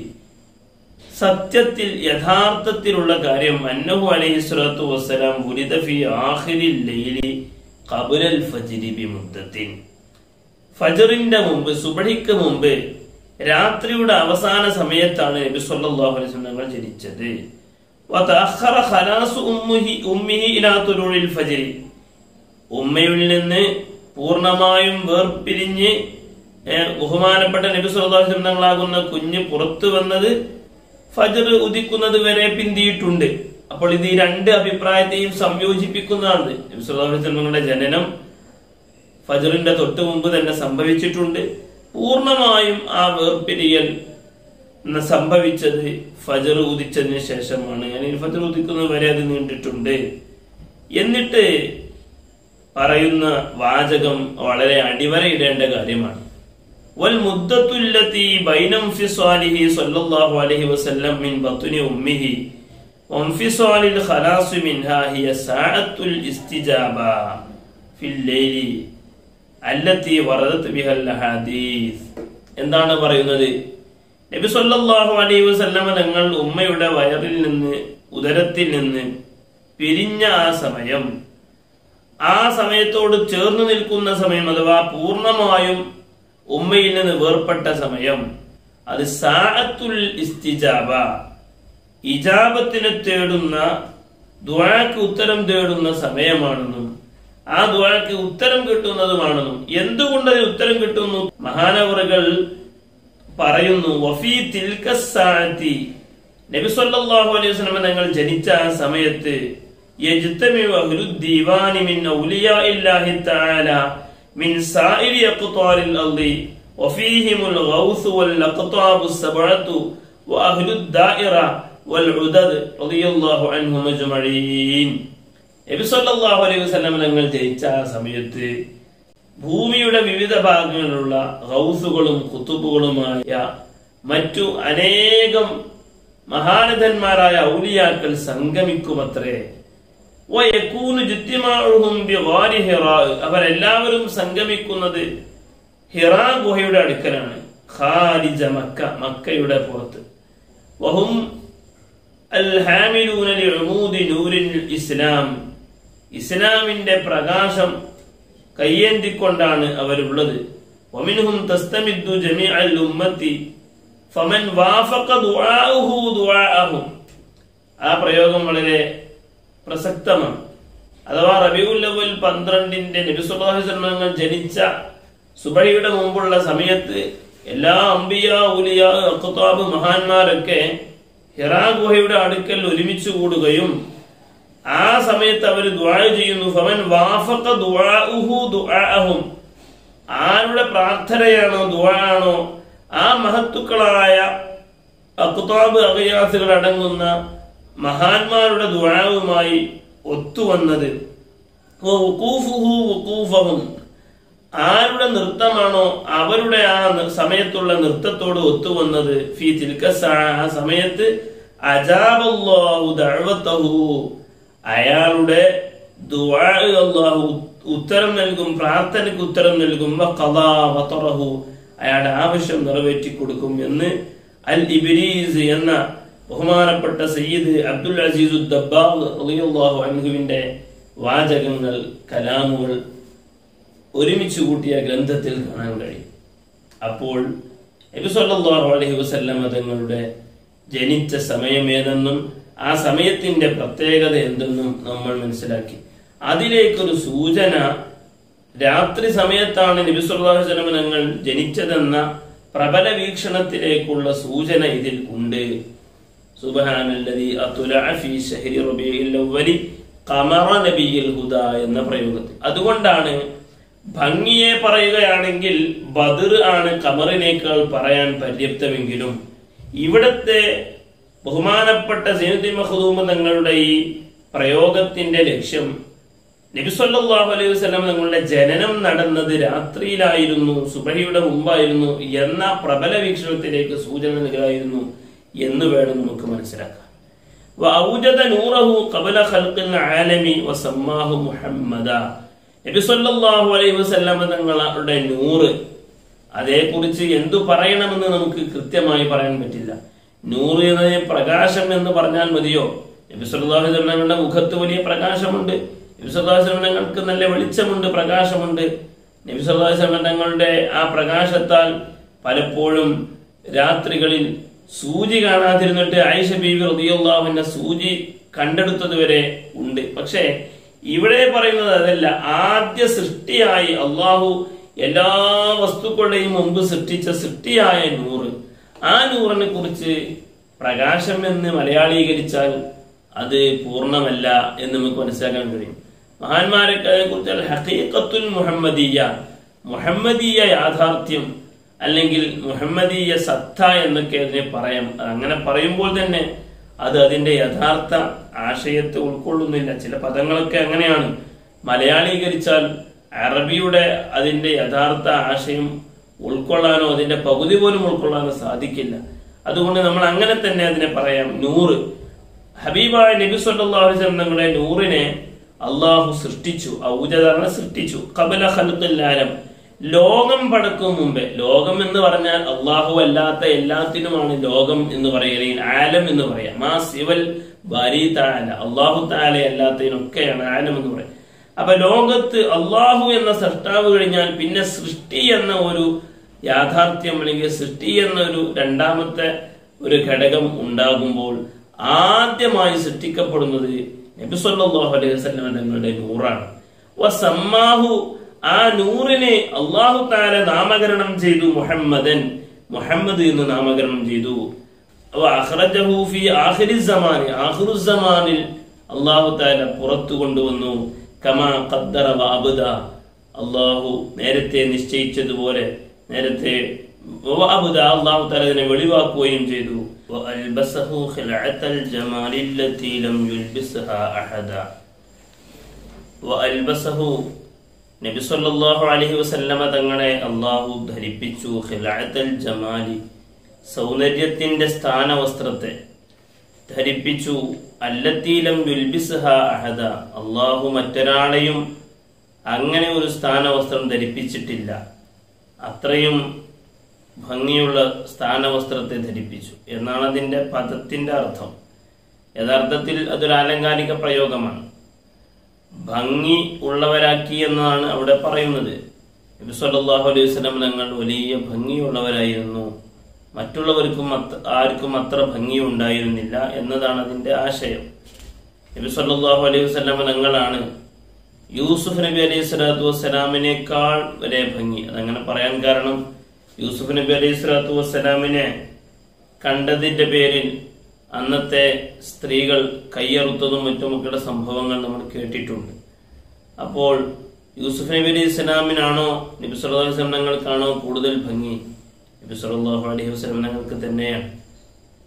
സത്യത്തിൽ യഥാർത്ഥത്തിലുള്ള കാര്യം അന്നഹു അലൈഹിസ്സലാത്തു വസ്സലാം വുലിദ ഫി ആഖിരിൽ ലൈലി ഖബ്ലൽ ഫജ്രി ബിമുദ്ദത്തിൻ, ഫജ്റിന്റെ മുമ്പ് സുബ്ഹിക്ക് മുമ്പ് രാത്രിയുടെ അവസാന സമയത്താണ് നബി സല്ലല്ലാഹു അലൈഹി വസല്ലം ജനിച്ചത്. വതഅഖറ ഖലാസു ഉമ്മിഹി ഇലാ തുലൂഇൽ ഫജ്രി, ഉമ്മയിൽ നിന്ന് പൂർണ്ണമായും വേർപിരിഞ്ഞ് ബഹുമാനപ്പെട്ട നബി സല്ലല്ലാഹു അലൈഹി വസല്ലം തങ്ങളാകുന്ന കുഞ്ഞ് പുറത്തു വന്നത് ഫജ്ർ ഉദിക്കുന്നത് വരെ പിന്തിയിട്ടുണ്ട്. അപ്പോൾ ഇത് ഈ രണ്ട് അഭിപ്രായത്തെയും സംയോജിപ്പിക്കുന്നതാണ്. നബി സല്ലല്ലാഹു അലൈഹി വസല്ലം തങ്ങളുടെ ജനനം ഫജ്റിന്റെ തൊട്ട് മുമ്പ് തന്നെ സംഭവിച്ചിട്ടുണ്ട്. പൂർണ്ണമായും ആ വേർപിരിയൽ സംഭവിച്ചത് ഫജ്ർ ഉദിച്ചതിന് ശേഷമാണ്. yani ഫജ്ർ ഉദിക്കുന്നത് വരെ അത് നീണ്ടിട്ടുണ്ട്. എന്നിട്ട് പറയുന്ന വാചകം വളരെ അടിവരയിടേണ്ട കാര്യമാണ്. വൽ മുദ്ദത്തുല്ലതി ബൈന ഇൻഫിസാലിഹി സ്വല്ലല്ലാഹു അലൈഹി വസല്ലം മിൻ ബത്നി ഉമ്മിഹി വൻഫിസാലിൽ ഖലാസ് മിൻഹാ ഹിയ സഅത്തുൽ ഇസ്തിജാബ ഫിൽ ലൈലി അല്ലതി വറദത് ബിഹൽ ഹദീസ്. എന്താണ് പറയുന്നത്? നബി സല്ലല്ലാഹു അലൈഹി വസല്ലം തങ്ങൾ ഉമ്മയുടെ വയറിൽ നിന്ന് ഉദരത്തിൽ നിന്ന് പിരിഞ്ഞ ആ സമയം, ആ സമയത്തോട് ചേർന്ന് നിൽക്കുന്ന സമയം അഥവാ പൂർണ്ണമായും ഉമ്മയിൽ നിന്ന് വേർപ്പെട്ട സമയം, അത് സഅത്തുൽ ഇസ്തിജാബ, ഇജാബത്തിനെ തേടുന്ന ദുആക്ക് ഉത്തരം തേടുന്ന സമയമാണെന്നും ആ ദുആക്ക് ഉത്തരം കിട്ടുന്നതുമാണെന്നും. എന്തുകൊണ്ട് അതിന് ഉത്തരം കിട്ടുന്നു? മഹാനവറുകൾ പറയുന്നു വഫീ തിൽക സാഅതി നബി സല്ലല്ലാഹു അലൈഹി വസല്ലം തങ്ങൾ ജനിച്ച ആ സമയത്ത് യജ്തമി അഹ്ലുദ് ദീവാനി മിൻ ഔലിയാഇല്ലാഹി തആല മിൻ സായിരി അഖ്താരിൽ അർളി വഫീഹിമുൽ ഗൗസ് വൽ അഖ്താബു സബഅതു വഅഹ്ലുദ് ദായിറ വൽ ഉദദ് റളിയല്ലാഹു അൻഹും അജ്മഈൻ. നബി സല്ലല്ലാഹു അലൈഹി വസല്ലം തങ്ങൾ ജനിച്ച ആ സമയത്ത് ഭൂമിയുടെ വിവിധ ഭാഗങ്ങളിലുള്ള ഗൗസുകളും ഖുതുബുകളുമായ മറ്റു അനേകം മഹാനതന്മാരായ ഔലിയാക്കൾ സംഗമിക്കുമത്രേ. അവരെല്ലാവരും സംഗമിക്കുന്നത് ഹിറാ ഗുഹയുടെ അടുക്കലാണ്, ഖാരിജ മക്ക, മക്കയുടെ പുറത്ത്. വഹും അൽ ഹാമിലൂന ലിഉമൂദി നൂരിൽ ഇസ്ലാം, ഇസ്ലാമിന്റെ പ്രകാശം കയ്യേന്തിക്കൊണ്ടാണ് അവരുള്ളത്. വമിൻഹും തസ്തമിദ്ദു ജമീഅൽ ഉമ്മത്തി ഫമൻ വാഫഖ ദുആഉഹു ദുആഅഹും. ആ പ്രയോഗം വളരെ പ്രസക്തമാണ്. അഥവാ റബീഉൽ അവ്വൽ 12 നബി സല്ലല്ലാഹു അലൈഹി വസല്ലം ജനിച്ച സുബഹിയുടെ മുമ്പുള്ള സമയത്ത് എല്ലാ അംബിയാ ഉലിയാ അഖ്താബ് മഹാന്മാരൊക്കെ ഹിറാ ഗുഹയുടെ അടുക്കൽ ഒരുമിച്ച് കൂടുകയും ആ സമയത്ത് അവർ ദുആ ചെയ്യുന്നു. ഫമൻ വാഫഖ ദുആഉഹു ദുആഅഹും, ആരുടെ പ്രാർത്ഥനയാണോ ദുആ ആണോ ആ മഹത്തുക്കളായ അഖ്താബ് അഗയാസുകൾ അടങ്ങുന്ന മഹാന്മാരുടെ ദുആവുമായി ഒത്തുവന്നത്. വഖൂഫുഹു വഖൂഫഹും, ആരുടെ നൃത്തമാണോ അവരുടെ ആ സമയത്തുള്ള നൃത്തത്തോട് ഒത്തുവന്നത്. ഫീ തിൽക സഅ, ആ സമയത്ത് അജാബല്ലാഹു ദഅവതഹു, അയാളുടെ ദുആ അല്ലാഹു ഉത്തരം നൽകും, പ്രാർത്ഥനയ്ക്ക് ഉത്തരം നൽകും. വഖദാ വതറഹു, അയാളുടെ ആവശ്യം നിറവേറ്റി കൊടുക്കും എന്ന് അൽ ഇബ്രീസ് എന്ന ബഹുമാനപ്പെട്ട സയ്യിദ് അബ്ദുൽ അസീസ് ദബ്ബാഗ് റളിയല്ലാഹു അൻഹുവിന്റെ വാചകങ്ങൾ, കലാമുകൾ ഒരുമിച്ച് കൂട്ടിയ ഗ്രന്ഥത്തിൽ കാണാൻ കഴിയും. അപ്പോൾ നബി സല്ലല്ലാഹു അലൈഹി വസല്ലം തങ്ങളുടെ ജനിച്ച സമയമേതെന്നും ആ സമയത്തിന്റെ പ്രത്യേകത എന്തെന്നും നമ്മൾ മനസ്സിലാക്കി. അതിലേക്കൊരു സൂചന, രാത്രി സമയത്താണ് നബി സല്ലല്ലാഹു അലൈഹി വസല്ലം തങ്ങൾ ജനിച്ചതെന്ന പ്രബല വീക്ഷണത്തിലേക്കുള്ള സൂചന ഇതിൽ ഉണ്ട്. സുബ്ഹാനല്ലദീ അത്ലഅ ഫീ ശഹ്രി റബീഇൽ അവ്വലി ഖമറ നബിയിൽ ഹുദാ എന്ന പ്രയോഗത്തിൽ. അതുകൊണ്ടാണ് ഭംഗിയെ പറയുകയാണെങ്കിൽ ബദർ ആണ് ഖമറിനേക്കാൾ പറയാൻ പര്യാപ്തമെങ്കിലും ഇവിടത്തെ ബഹുമാനപ്പെട്ട സയ്യിദുൽ മഖ്ദൂം തങ്ങളുടെ ഈ പ്രയോഗത്തിന്റെ ലക്ഷ്യം നബി സല്ലല്ലാഹു അലൈഹി വസല്ലം തങ്ങളുടെ ജനനം നടന്നത് രാത്രിയിലായിരുന്നു, സുബഹിയുടെ മുമ്പായിരുന്നു എന്ന പ്രബല വീക്ഷണത്തിലേക്ക് സൂചന നൽകുകയായിരുന്നു എന്ന് വേണം നമുക്ക് മനസ്സിലാക്കാൻ. വഔജദ നൂറഹു ഖബല ഖൽഖിൽ ആലമി വസമ്മാഹു മുഹമ്മദ. നബി സല്ലല്ലാഹു അലൈഹി വസല്ലം തങ്ങളുടെ നൂറ്, അതേക്കുറിച്ച് എന്തു പറയണമെന്ന് നമുക്ക് കൃത്യമായി പറയാൻ പറ്റില്ല. നൂറ് എന്നതിന് പ്രകാശം എന്ന് പറഞ്ഞാൽ മതിയോ? നബി സല്ലല്ലാഹു അലൈഹി വസല്ലം തങ്ങളുടെ മുഖത്ത് വലിയ പ്രകാശമുണ്ട്, നബി സല്ലല്ലാഹു അലൈഹി വസല്ലം തങ്ങൾക്ക് നല്ല വെളിച്ചമുണ്ട്, പ്രകാശമുണ്ട്. നബി സല്ലല്ലാഹു അലൈഹി വസല്ലം തങ്ങളുടെ ആ പ്രകാശത്താൽ പലപ്പോഴും രാത്രികളിൽ സൂചി കാണാതിരുന്നിട്ട് ആയിഷ ബീവി റളിയല്ലാഹു അൻഹ സൂചി കണ്ടെടുത്തത് വരെ ഉണ്ട്. പക്ഷേ ഇവിടെ പറയുന്നത് അതല്ല. ആദ്യ സൃഷ്ടിയായി അള്ളാഹു എല്ലാ വസ്തുക്കളുടെയും മുമ്പ് സൃഷ്ടിച്ച സൃഷ്ടിയായ നൂറ്, ആ നൂറിനെ കുറിച്ച് പ്രകാശം എന്ന് മലയാളീകരിച്ചാൽ അത് പൂർണ്ണമല്ല എന്ന് നമുക്ക് മനസ്സിലാക്കാൻ കഴിയും. മഹാന്മാരൊക്കെ അതിനെക്കുറിച്ച് ഹഖീഖത്തുൽ മുഹമ്മദീയ, മുഹമ്മദീയ യാഥാർത്ഥ്യം അല്ലെങ്കിൽ മുഹമ്മദീയ സത്ത എന്നൊക്കെ അതിനെ പറയാം. അങ്ങനെ പറയുമ്പോൾ തന്നെ അത് അതിന്റെ യഥാർത്ഥ ആശയത്തെ ഉൾക്കൊള്ളുന്നില്ല. ചില പദങ്ങളൊക്കെ അങ്ങനെയാണ്, മലയാളീകരിച്ചാൽ അറബിയുടെ അതിന്റെ യഥാർത്ഥ ആശയം ഉൾക്കൊള്ളാനോ അതിന്റെ പകുതി പോലും ഉൾക്കൊള്ളാനോ സാധിക്കില്ല. അതുകൊണ്ട് നമ്മൾ അങ്ങനെ തന്നെ അതിനെ പറയാം. നൂറ്, ഹബീബായ നബി സല്ലല്ലാഹു അലൈഹി വസല്ലം തങ്ങളുടെ നൂറിനെ അള്ളാഹു സൃഷ്ടിച്ചു. ഔജദ സൃഷ്ടിച്ചു. ഖബല ഖൽഖിൽ ആലം, ലോകം പടക്കും മുമ്പേ. ലോകം എന്ന് പറഞ്ഞാൽ അള്ളാഹു അല്ലാത്ത എല്ലാത്തിനുമാണ് ലോകം എന്ന് പറയുകയും ആലം എന്ന് പറയാം. മാ സിവൽ ബാരി തആല, അള്ളാഹു തആല അല്ലാത്തതിനൊക്കെയാണ് ആലം എന്ന് പറയാം. അപ്പൊ ലോകത്ത് അള്ളാഹു എന്ന സൃഷ്ടാവ് കഴിഞ്ഞാൽ പിന്നെ സൃഷ്ടി എന്ന ഒരു യാഥാർത്ഥ്യം അല്ലെങ്കിൽ സൃഷ്ടി എന്ന ഒരു രണ്ടാമത്തെ ഒരു ഘടകം ഉണ്ടാകുമ്പോൾ ആദ്യമായി സൃഷ്ടിക്കപ്പെടുന്നത് നബി സല്ലല്ലാഹു അലൈഹി വസല്ലം തങ്ങളുടെ നൂറാണ്. വസമ്മാഹു, ആ നൂറിനെ അല്ലാഹു തആല നാമകരണം ചെയ്തു മുഹമ്മദൻ, മുഹമ്മദ് എന്ന് നാമകരണം ചെയ്തു. അഖ്റജഹു ഫീ ആഖിരി സമാനി, ആഖിറു സമാനിൽ അല്ലാഹു തആല പുറത്തു കൊണ്ടുവന്നു. കമാ ഖദ്ദറ വഅബ്ദ, അല്ലാഹു നേരത്തെ നിശ്ചയിച്ചതുപോലെ നേരത്തെ വഅബ്ദ അല്ലാഹു തആല ഇതിനെ വെളിവാക്കുകയും ചെയ്തു. വഅൽബസഹു ഖിലഅത്തൽ ജമാലി അല്ലതി ലം യുൽബിസ്ഹാ അഹദ. വഅൽബസഹു നബി സല്ലല്ലാഹു അലൈഹി വസല്ലമ തങ്ങളെ അല്ലാഹു ധരിപ്പിച്ചു. ഖിലഅത്തൽ ജമാലി, സൗന്ദര്യത്തിന്റെ സ്ഥാനവസ്ത്രത്തെ ധരിപ്പിച്ചു. അല്ലത്തി ലം യുൽബിസ്ഹാ അഹദ, അല്ലാഹു മറ്റൊരാളെയും അങ്ങനെ ഒരു സ്ഥാനവസ്ത്രം ധരിപ്പിച്ചിട്ടില്ല. അത്രയും ഭംഗിയുള്ള സ്ഥാനവസ്ത്രത്തെ ധരിപ്പിച്ചു എന്നാണ് അതിന്റെ പദത്തിന്റെ അർത്ഥം. യഥാർത്ഥത്തിൽ അതൊരു ആലങ്കാരിക പ്രയോഗമാണ്. ഭംഗി ഉള്ളവരാക്കി എന്നാണ് അവിടെ പറയുന്നത്. നബി സല്ലല്ലാഹു അലൈഹി വസല്ലം തങ്ങൾ വലിയ ഭംഗിയുള്ളവരായിരുന്നു, മറ്റുള്ളവർക്കും ആർക്കും അത്ര ഭംഗി ഉണ്ടായിരുന്നില്ല എന്നതാണ് അതിന്റെ ആശയം. നബി സല്ലല്ലാഹു അലൈഹി വസല്ലം തങ്ങളാണ് യൂസുഫ് നബി അലൈഹി സ്വലാത്തു വസ്സലാമിനേക്കാൾ വരെ ഭംഗി. അതങ്ങനെ പറയാൻ കാരണം യൂസുഫ് നബി അലൈഹി സ്വലാത്തു വസ്സലാമിനെ കണ്ടതിന്റെ പേരിൽ അന്നത്തെ സ്ത്രീകൾ കയ്യറുത്തതും മറ്റുമൊക്കെയുള്ള സംഭവങ്ങൾ നമ്മൾ കേട്ടിട്ടുണ്ട്. അപ്പോൾ യൂസുഫ് നബി അലൈഹി സ്വലാമിനാണോ നബി സല്ലല്ലാഹു അലൈഹി വസല്ലം തങ്ങൾക്കാണോ കൂടുതൽ ഭംഗി? നബി സല്ലല്ലാഹു അലൈഹി വസല്ലം തങ്ങൾക്ക് തന്നെയാണ്.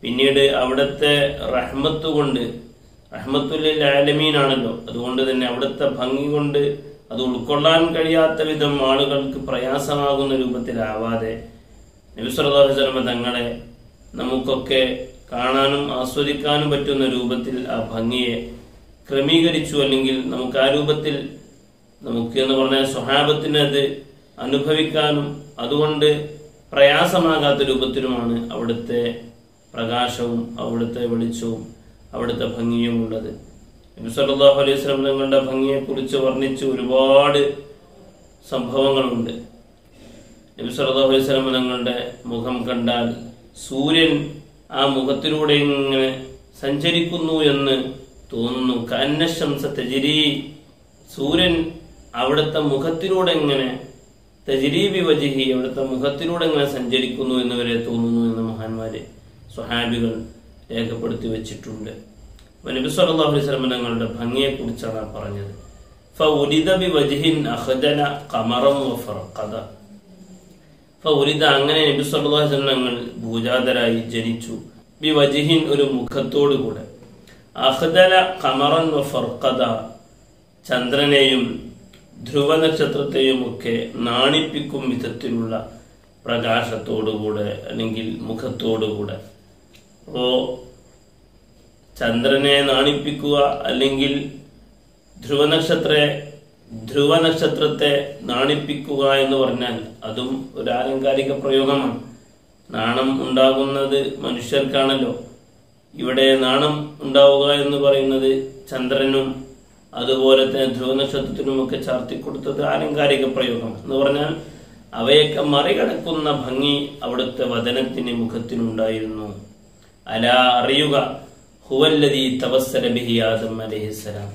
പിന്നീട് അവിടുത്തെ റഹ്മത്ത് കൊണ്ട്, റഹ്മത്തുൽ ആലമീൻ ആണല്ലോ, അതുകൊണ്ട് തന്നെ അവിടുത്തെ ഭംഗി കൊണ്ട് അത് ഉൾക്കൊള്ളാൻ കഴിയാത്ത വിധം ആളുകൾക്ക് പ്രയാസമാകുന്ന രൂപത്തിലാവാതെ നബി സല്ലല്ലാഹു അലൈഹി വസല്ലം തങ്ങളെ നമുക്കൊക്കെ കാണാനും ആസ്വദിക്കാനും പറ്റുന്ന രൂപത്തിൽ ആ ഭംഗിയെ ക്രമീകരിച്ചു. അല്ലെങ്കിൽ നമുക്ക് ആ രൂപത്തിൽ നമുക്ക് എന്ന് പറഞ്ഞാൽ സ്വഹാബത്തിന് അത് അനുഭവിക്കാനും അതുകൊണ്ട് പ്രയാസമാകാത്ത രൂപത്തിലുമാണ് അവിടുത്തെ പ്രകാശവും അവിടുത്തെ വെളിച്ചവും അവിടുത്തെ ഭംഗിയും ഉള്ളത്. നബി സല്ലല്ലാഹു അലൈഹി വസല്ലം തങ്ങളുടെ ഭംഗിയെ കുറിച്ച് വർണ്ണിച്ച് ഒരുപാട് സംഭവങ്ങളുണ്ട്. നബി സല്ലല്ലാഹു അലൈഹി വസല്ലം തങ്ങളുടെ മുഖം കണ്ടാൽ സൂര്യൻ ആ മുഖത്തിലൂടെ ഇങ്ങനെ സഞ്ചരിക്കുന്നു എന്ന് തോന്നുന്നു. കഅന്നശംസ തജ്രി, സൂര്യൻ അവിടുത്തെ മുഖത്തിലൂടെ ഇങ്ങനെ തജ്രീബി വജ്ഹി, അവിടുത്തെ മുഖത്തിലൂടെ ഇങ്ങനെ സഞ്ചരിക്കുന്നു എന്ന് വരെ തോന്നുന്നു എന്ന് മഹാന്മാര് സ്വഹാബികൾ രേഖപ്പെടുത്തി വെച്ചിട്ടുണ്ട്. നബി സല്ലല്ലാഹു അലൈഹി വസല്ലം തങ്ങളുടെ ഭംഗിയെ കുറിച്ചാണ് പറഞ്ഞത്. ഫഉലിദ ബിവജ്ഹിൻ അഖ്ദല ഖമറൻ വഫർഖദ. ഫഉലിദ, അങ്ങനെ നബി സല്ലല്ലാഹു അലൈഹി വസല്ലം തങ്ങൾ ഭൂജാതരായി ജനിച്ചു. ബിവജ്ഹിൻ, ഒരു മുഖത്തോടു കൂടെ. അഖ്ദല ഖമറൻ വഫർഖദ, ചന്ദ്രനെയും ധ്രുവ നക്ഷത്രത്തെയും ഒക്കെ നാണിപ്പിക്കും വിധത്തിലുള്ള പ്രകാശത്തോടുകൂടെ അല്ലെങ്കിൽ മുഖത്തോടുകൂടെ. അപ്പോ ചന്ദ്രനെ നാണിപ്പിക്കുക അല്ലെങ്കിൽ ധ്രുവ നക്ഷത്രത്തെ നാണിപ്പിക്കുക എന്ന് പറഞ്ഞാൽ അതും ഒരു ആലങ്കാരിക പ്രയോഗമാണ്. നാണം ഉണ്ടാകുന്നത് മനുഷ്യർക്കാണല്ലോ. ഇവിടെ നാണം ഉണ്ടാവുക എന്ന് പറയുന്നത് ചന്ദ്രനും അതുപോലെ തന്നെ ധ്രുവ നക്ഷത്രത്തിനുമൊക്കെ ചാർത്തിക്കൊടുത്തത് ആലങ്കാരിക പ്രയോഗം എന്ന് പറഞ്ഞാൽ അവയൊക്കെ മറികടക്കുന്ന ഭംഗി അവിടുത്തെ വദനത്തിന് മുഖത്തിനുണ്ടായിരുന്നു. അലാ, അറിയുക, ഹുവല്ലദീ തവസ്സല ബിഹി ആദം അലൈഹിസ്സലാം,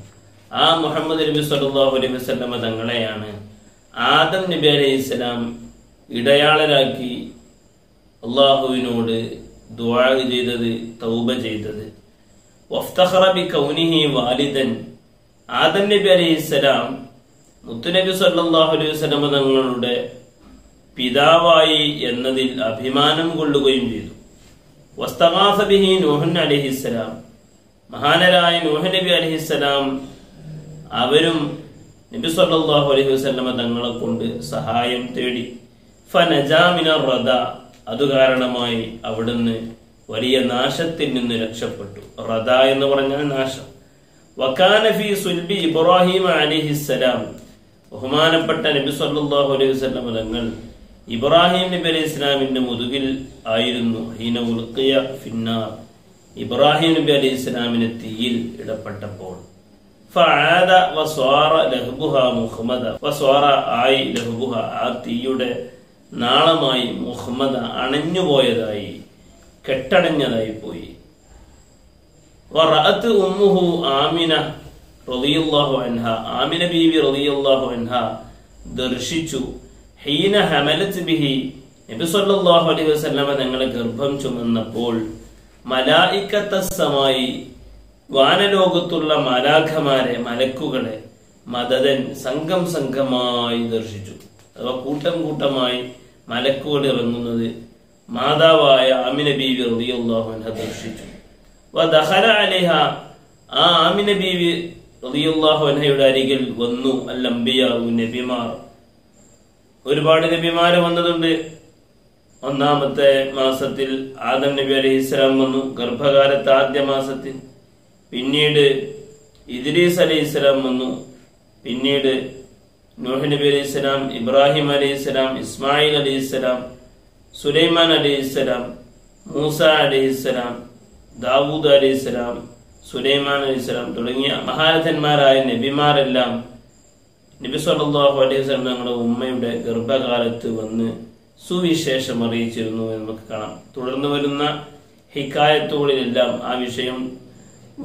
ആ മുഹമ്മദ് നബി സല്ലല്ലാഹു അലൈഹി വസല്ലം തങ്ങളെയാണ് ആദം നബി അലൈഹിസ്സലാം ഇടയാളരാക്കി അള്ളാഹുവിനോട് ദുആ ചെയ്തത്, തൗബ ചെയ്തത്. വഫ്തഖറ ബികൗനിഹി വാലിദൻ, ആദം നബി അലൈഹിസ്സലാം മുത്തുനബി സല്ലല്ലാഹു അലൈഹി വസല്ലം തങ്ങളുടെ പിതാവായി എന്നതിൽ അഭിമാനം കൊള്ളുകയും ചെയ്തു. വസ്തഗാസ ബിഹി നൂഹ് അലൈഹിസ്സലാം, മഹാനരായ നൂഹ് നബി അലൈഹിസ്സലാം അവരും നബി സല്ലല്ലാഹു അലൈഹി വസല്ലം തങ്ങളെ കൊണ്ട് സഹായം തേടി. ഫനജാ മിനർ റദ, അത് കാരണമായി അവിടുന്ന് വലിയ നാശത്തിൽ നിന്ന് രക്ഷപ്പെട്ടു. റദ എന്ന് പറഞ്ഞാൽ നാശം. വകാന ഫീ സുൽബി ഇബ്രാഹിം അലൈഹിസ്സലാം, ബഹുമാനപ്പെട്ട നബി സല്ലല്ലാഹു അലൈഹി വസല്ലം തങ്ങൾ ഇബ്രാഹിം നബി അലൈഹി ഇസ്ലാമിന്റെ മുതുകിൽ ആയിരുന്നു. ഹീന ഉൽഖിയ ഫിന്നാർ, ഇബ്രാഹിം നബി അലൈഹി ഇസ്ലാമിനെ തീയിൽ ഇടപെട്ടപ്പോൾ. ഫആദ വസ്വാറ ലഹ്ബുഹാ മുഹമ്മദ, വസ്വാറ ആയി ലഹ്ബുഹ, ആ തീയുടെ നാളമായി, മുഹമ്മദ അണഞ്ഞുപോയതായി, കെട്ടടഞ്ഞതായി പോയി. വറഅത്ത് ഉമ്മുഹു ആമിന റളിയല്ലാഹു അൻഹ, ആമിന ബീവി റളിയല്ലാഹു അൻഹ ദർശിച്ചു. ഹീന ഹമലത് ബിഹി, നബി സല്ലല്ലാഹു അലൈഹി വസല്ലമ തങ്ങളെ ഗർഭം ചുമന്നപ്പോൾ മലായികത്തസ്സമായി വാനലോകത്തുള്ള മലാഖമാരെ മലക്കുകളെ മദദൻ സംഘം സംഘമായി ദർശിച്ചു. അഥവാ കൂട്ടം കൂട്ടമായി മലക്കുകൾ ഇറങ്ങുന്നത് മാതാവായ ആമിന ബീവി റളിയല്ലാഹു അൻഹ ദർശിച്ചു. വദഖല അലൈഹ, ആ ആമിന ബീവി റളിയല്ലാഹു അൻഹയുടെ അരികിൽ വന്നു അൽ അംബിയാഉ, നബിമാർ. ഒരുപാട് നബിമാര് വന്നതുണ്ട്. ഒന്നാമത്തെ മാസത്തിൽ ആദം നബി അലൈഹിസ്സലാം വന്നു, ഗർഭകാലത്ത് ആദ്യ മാസത്തിൽ. പിന്നീട് ഇദ്രീസ് അലൈഹിസ്സലാം വന്നു. പിന്നീട് നൂഹ് നബി അലൈഹിസ്സലാം, ഇബ്രാഹിം അലൈഹിസ്സലാം, ഇസ്മായിൽ അലൈഹിസ്സലാം, സുലൈമാൻ അലൈഹിസ്സലാം, മൂസ അലൈഹിസ്സലാം, ദാവൂദ് അലൈഹിസ്സലാം, സുലൈമാൻ അലൈഹിസ്സലാം തുടങ്ങിയ മഹാരഥന്മാരായ നബിമാരെല്ലാം നബി സല്ലല്ലാഹു അലൈഹി വസല്ലം തങ്ങളുടെ ഉമ്മയുടെ ഗർഭകാലത്ത് വന്ന് സുവിശേഷം അറിയിച്ചിരുന്നു എന്ന് നമുക്ക് കാണാം. തുടർന്ന് വരുന്ന ഹിക്കായത്തുകളിലെല്ലാം ആ വിഷയം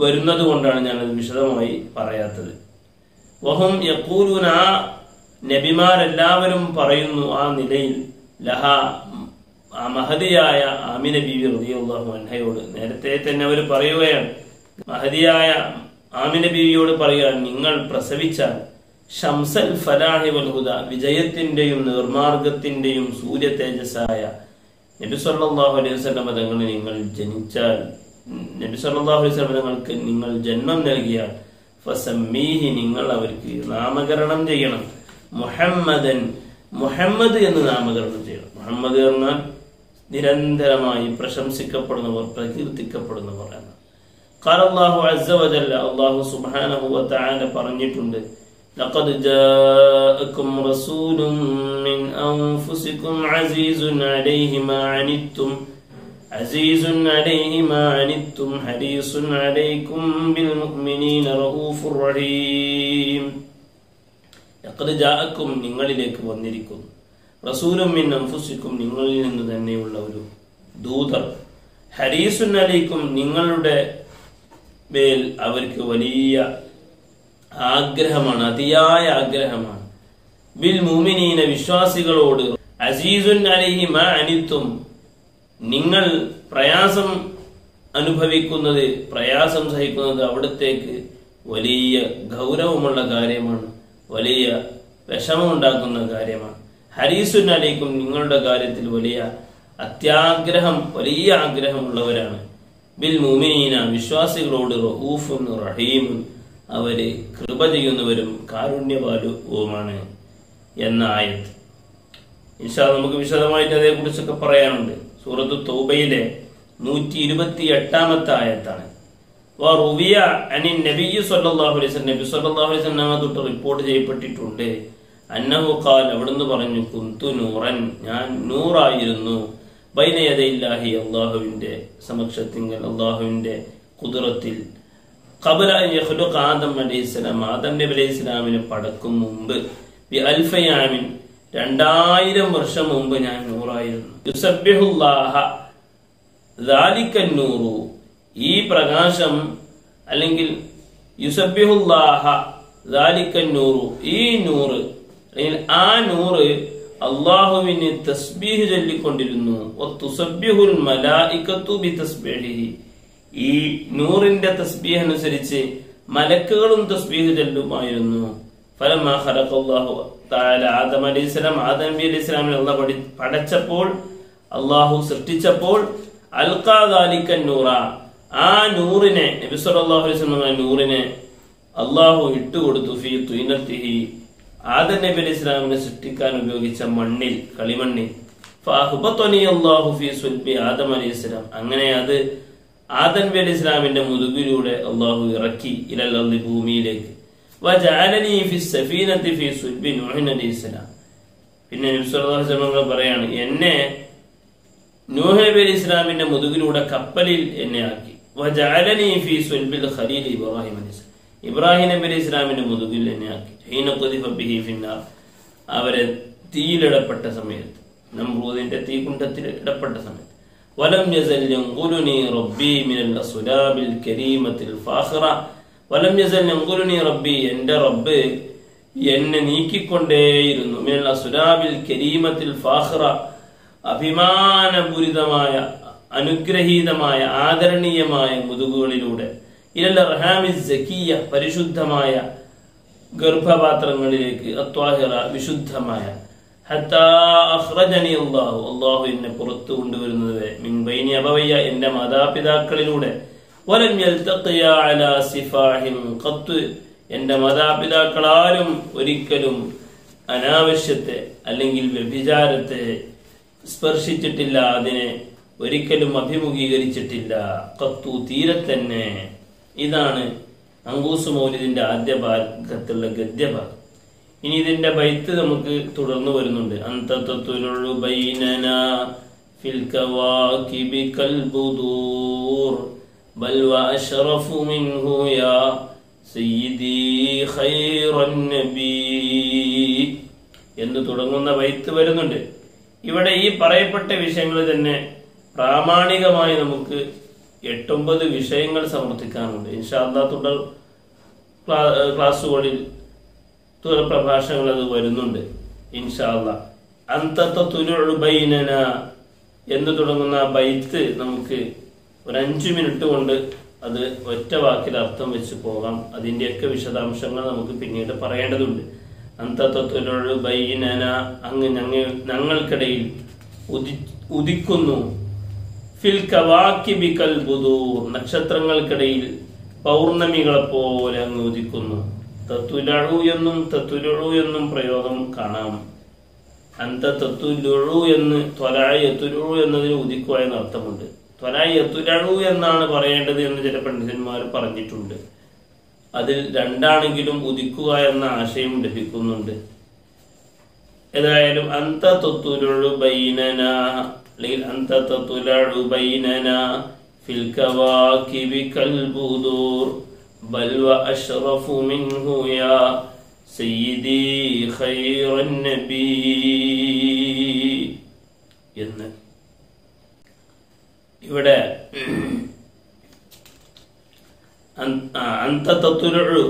വരുന്നത് കൊണ്ടാണ് ഞാനത് വിശദമായി പറയാത്തത്. വഹും യഖൂലൂന, ആ നബിമാരെല്ലാവരും പറയുന്നു ആ നിലയിൽ, ലഹ, ആ മഹദിയായ ആമിന ബീവി റളിയല്ലാഹു അൻഹയോട് നേരത്തെ തന്നെ അവർ പറയുകയാണ്. മഹദിയായ ആമിന ബീവിയോട് പറയുകയാണ്, നിങ്ങൾ പ്രസവിച്ചാൽ ഷംസൽ ഫലാഹി വൽ ഹുദ, വിജയത്തിന്റെയും നിർമാർഗത്തിന്റെയും സൂര്യ തേജസ്സായ നബി സല്ലല്ലാഹു അലൈഹി വസല്ലം തങ്ങളെ നിങ്ങൾ ജനിച്ചാൽ, നബി സല്ലല്ലാഹു അലൈഹി വസല്ലം തങ്ങൾക്ക് നിങ്ങൾ ജന്മം നൽകിയാൽ, ഫസമ്മീഹി, നിങ്ങൾ അവർക്ക് നാമകരണം ചെയ്യണം. മുഹമ്മദൻ, മുഹമ്മദ് എന്ന് നാമകരണം ചെയ്യണം. മുഹമ്മദ് എന്നാൽ നിരന്തരമായി പ്രശംസിക്കപ്പെടുന്നവർ, പ്രകീർത്തിക്കപ്പെടുന്നവർ എന്നാണ്. ഖാല അല്ലാഹു അസ്സ വജല്ല, അല്ലാഹു സുബ്ഹാനഹു വ തആല പറഞ്ഞിട്ടുണ്ട്, ലഖദ് ജാഅക്കും റസൂലുൻ മിൻ അൻഫുസികും അസീസുൻ അലൈഹി മാ അനിത്തും അസീസുൻ അലൈഹി മാ അനിത്തും ഹരീസുൻ അലൈക്കും ബിൽ മുഅ്മിനീന റഊഫുർ റഹീം. ലഖദ് ജാഅക്കും, നിങ്ങളിലേക്ക് വന്നിരിക്കുന്നു, റസൂലും മിൻ അൻഫുസികും, നിങ്ങളിൽ നിന്ന് തന്നെയുള്ള ഒരു ദൂതർ, ഹരീസുൻ അലൈക്കും, നിങ്ങളുടെ മേൽ അവർക്ക് വലിയ ആഗ്രഹമാണ്, അതിയായ ആഗ്രഹമാണ്, ബിൽ മുഅ്മിനീന, വിശ്വാസികളോട്, അസീസുൻ അലൈഹി മാ അനിത്തും, നിങ്ങൾ പ്രയാസം അനുഭവിക്കുന്നത്, പ്രയാസം സഹിക്കുന്നത് അവിടത്തേക്ക് വലിയ ഗൗരവമുള്ള കാര്യമാണ്, വലിയ വിഷമമുണ്ടാക്കുന്ന കാര്യമാണ്. ഹരീസുൻ അലൈക്കും, നിങ്ങളുടെ കാര്യത്തിൽ വലിയ അത്യാഗ്രഹം, വലിയ ആഗ്രഹമുള്ളവരാണ്. ബിൽ മുഅ്മിനീന, വിശ്വാസികളോട്, റഊഫുൻ റഹീമുൻ, അവര് കൃപ ചെയ്യുന്നവരും കാരുണ്യവാലുവുമാണ് എന്ന ആയത്ത്. ഇൻഷാ അല്ലാഹ് നമുക്ക് വിശദമായിട്ട് അതേക്കുറിച്ചൊക്കെ പറയാനുണ്ട്. സൂറത്തു തൗബയിലെ 128-ാമത്തെ ആയത്താണ്. വറുവിയ അനിൻ നബിയ്യി സ്വല്ലല്ലാഹു അലൈഹി വസല്ലം, നബി സ്വല്ലല്ലാഹു അലൈഹി വസല്ലം തൊട്ട് റിപ്പോർട്ട് ചെയ്യപ്പെട്ടിട്ടുണ്ട്, അന്നഹു ഖാൽ, അവിടുന്ന് പറഞ്ഞു, കുന്തു നൂറൻ, ഞാൻ നൂറായിരുന്നു, ബൈന യദൈല്ലാഹി, അല്ലാഹുവിന്റെ സമക്ഷത്തിങ്കൽ, അല്ലാഹുവിന്റെ ഖുദ്റത്തിൽ, ഖബല അൻ യഖ്ലുഖ ആദം അലൈഹിസ്സലാം, ആദം നബി അലൈഹിസ്സലാമിനെ പടക്കും മുമ്പ്, ബി അൽഫി ആമിൻ, 2000 വർഷം മുമ്പ് ഞാൻ നൂറായിരുന്നു. യുസബ്ബിഹുല്ലാഹ ദാലിക്കൻ നൂറു, ഈ പ്രകാശം, അല്ലെങ്കിൽ യുസബ്ബിഹുല്ലാഹ ദാലിക്കൻ നൂറു, ഈ നൂറ്, അല്ലെങ്കിൽ ആ നൂറ് അല്ലാഹുവിനെ തസ്ബീഹ് ചൊല്ലിക്കൊണ്ടിരുന്നു. വതുസബ്ബിഹുൽ മലായികത്തു ബിതസ്ബീഹിഹി, ഈ നൂറിന്റെ തസ്ബീഹ് അനുസരിച്ച് മലക്കുകളും തസ്ബീഹ് ചൊല്ലുമായിരുന്നു. ഫലമാ ഖലഖല്ലാഹു തആല ആദം അലൈഹിസ്സലാം, ആദം നബി അലൈഹിസ്സലാമിനെ അല്ലാഹു പടച്ചപ്പോൾ, അല്ലാഹു സൃഷ്ടിച്ചപ്പോൾ, അൽഖാ ദാലിക്കൻ നൂറ, ആ നൂറിനെ, നബി സല്ലല്ലാഹു അലൈഹി വസല്ലം നൂറിനെ അല്ലാഹു ഇട്ടുകൊടുത്തു, ഫീ തുയിനത്തിഹി, ആദം നബി അലൈഹിസ്സലാമിനെ സൃഷ്ടിക്കാൻ ഉപയോഗിച്ച മണ്ണിൽ, കളിമണ്ണിൽ. ഫഅഹ്ബതനി അല്ലാഹു ഫീ സുൽബി ആദം അലൈഹിസ്സലാം, അങ്ങനെ അത് ആദം നബി അലൈഹിസ്സലാമിന്റെ മുതുകിലൂടെ അല്ലാഹു ഇറക്കി, ഇലൽ അർളി, ഭൂമിയിലേക്ക്. വജഅലനി ഫി സഫീനത്തി ഫീ സുൽബി നൂഹ് അലൈഹിസ്സലാം, പിന്നെ നബി സല്ലല്ലാഹു അലൈഹി വസല്ലം പറയാണ്, എന്നെ നൂഹ് നബി അലൈഹിസ്സലാമിന്റെ മുതുകിലൂടെ കപ്പലിൽ എന്നെ ആക്കി. വജഅലനി ഫീ സുൽബിൽ ഖലീൽ ഇബ്രാഹിം അലൈഹിസ്സലാം, ഇബ്രാഹിം നബി അലൈഹിസ്സലാമിന്റെ മുതുകിൽ എന്നെ ആക്കി. ഹീന ഖുദിഫ ബിഹി ഫിന്നാർ, അവരെ തീയിലിടപ്പെട്ട സമയത്ത്, നമ്രൂദിന്റെ തീകുണ്ഡത്തിൽ ഇടപ്പെട്ട സമയത്ത്. വലം യസൽ യൻഖുലുനി റബ്ബി മിനൽ അസ്ലാബിൽ കരീമത്തിൽ ഫാഖിറ, വലം യസൽ യൻഖുലുനി റബ്ബി, എന്റെ റബ്ബ് എന്നെ നീക്കിക്കൊണ്ടേയിരുന്നു, മിനൽ അസ്ലാബിൽ കരീമത്തിൽ ഫാഖിറ, അഭിമാനപൂരിതമായ അനുഗ്രഹീതമായ ആദരണീയമായ മുതുകുകളിലൂടെ ഇലൽ അർഹാമി സക്കിയ പരിശുദ്ധമായ ഗർഭപാത്രങ്ങളിലേക്ക് അത്വാഹിറ വിശുദ്ധമായ ഹത്താ അഖ്റജനി അല്ലാഹു എന്നെ പുറത്തു കൊണ്ടുവരുന്നത് മിൻ ബൈനി അബവയ്യ എന്റെ മാതാപിതാക്കളിലൂടെ വലം യൽതഖിയ അലാ സിഫാഹിൻ ഖത്ത് എന്റെ മാതാപിതാക്കളാരും ഒരിക്കലും അനാവശ്യത്തെ അല്ലെങ്കിൽ വ്യഭിചാരത്തെ സ്പർശിച്ചിട്ടില്ല, അതിനെ ഒരിക്കലും അഭിമുഖീകരിച്ചിട്ടില്ല. ഖത്തു തീരെ തന്നെ. ഇതാണ് അങ്കൂസ് മൗലിദിന്റെ ആദ്യ ഭാഗത്തുള്ള ഗദ്യഭാഗം. ഇനി ഇതിന്റെ ബൈത്ത് നമുക്ക് തുടർന്ന് വരുന്നുണ്ട്. അന്തതതുലു ബൈനനാ ഫിൽ കവാകിബി കൽബുദൂർ ബൽ വഅശ്റഫു മിൻഹു യാ സയ്യിദി ഖൈറൻ നബി എന്ന് തുടങ്ങുന്ന ബൈത്ത് വരുന്നുണ്ട്. ഇവിടെ ഈ പറയപ്പെട്ട വിഷയങ്ങൾ തന്നെ പ്രാമാണികമായി നമുക്ക് 8-9 വിഷയങ്ങൾ സമർത്ഥിക്കാനുണ്ട്. ഇൻഷാ അല്ലാഹ് തുടർ ക്ലാസുകളിൽ തുടർ പ്രഭാഷണങ്ങൾ അത് വരുന്നുണ്ട് ഇൻഷാ അല്ലാഹ്. അന്തതതുലു ബൈനനാ എന്ന് തുടങ്ങുന്ന ബൈത്ത് നമുക്ക് ഒരു 5 മിനിറ്റ് കൊണ്ട് അത് ഒറ്റ വാക്കിൽ അർത്ഥം വെച്ച് പോകാം. അതിന്റെയൊക്കെ വിശദാംശങ്ങൾ നമുക്ക് പിന്നീട് പറയേണ്ടതുണ്ട്. അന്തതതുലു ബൈനനാ അങ്ങ് ഞങ്ങൾക്കിടയിൽ ഉദിക്കുന്നു ഫിൽ കവാകിബി കൽബുദൂർ നക്ഷത്രങ്ങൾക്കിടയിൽ പൗർണമികളെ പോലെ അങ്ങ് ഉദിക്കുന്നു. തത്തുലു എന്നും പ്രയോഗം കാണാം. അന്തതതുലു എന്ന് ത്വലഅയതുലു എന്നതിന് ഉദിക്കുക എന്ന അർത്ഥമുണ്ട്. ത്വലഅയതുലു എന്നാണ് പറയേണ്ടത് എന്ന് ചില പണ്ഡിതന്മാർ പറഞ്ഞിട്ടുണ്ട്. അതിൽ രണ്ടാണെങ്കിലും ഉദിക്കുക എന്ന ആശയം ലഭിക്കുന്നുണ്ട്. ഏതായാലും അന്തതതുലു ബൈനനാ അല്ലെങ്കിൽ അന്തതതുലു ബൈനനാ ഫിൽ കവാകിബി കൽബുദൂർ ബൽ വഅശ്റഫു മിൻഹു യാ സയ്യിദി ഖൈറൻ നബി എന്ന് ഇവിടെ അന്തതതുലു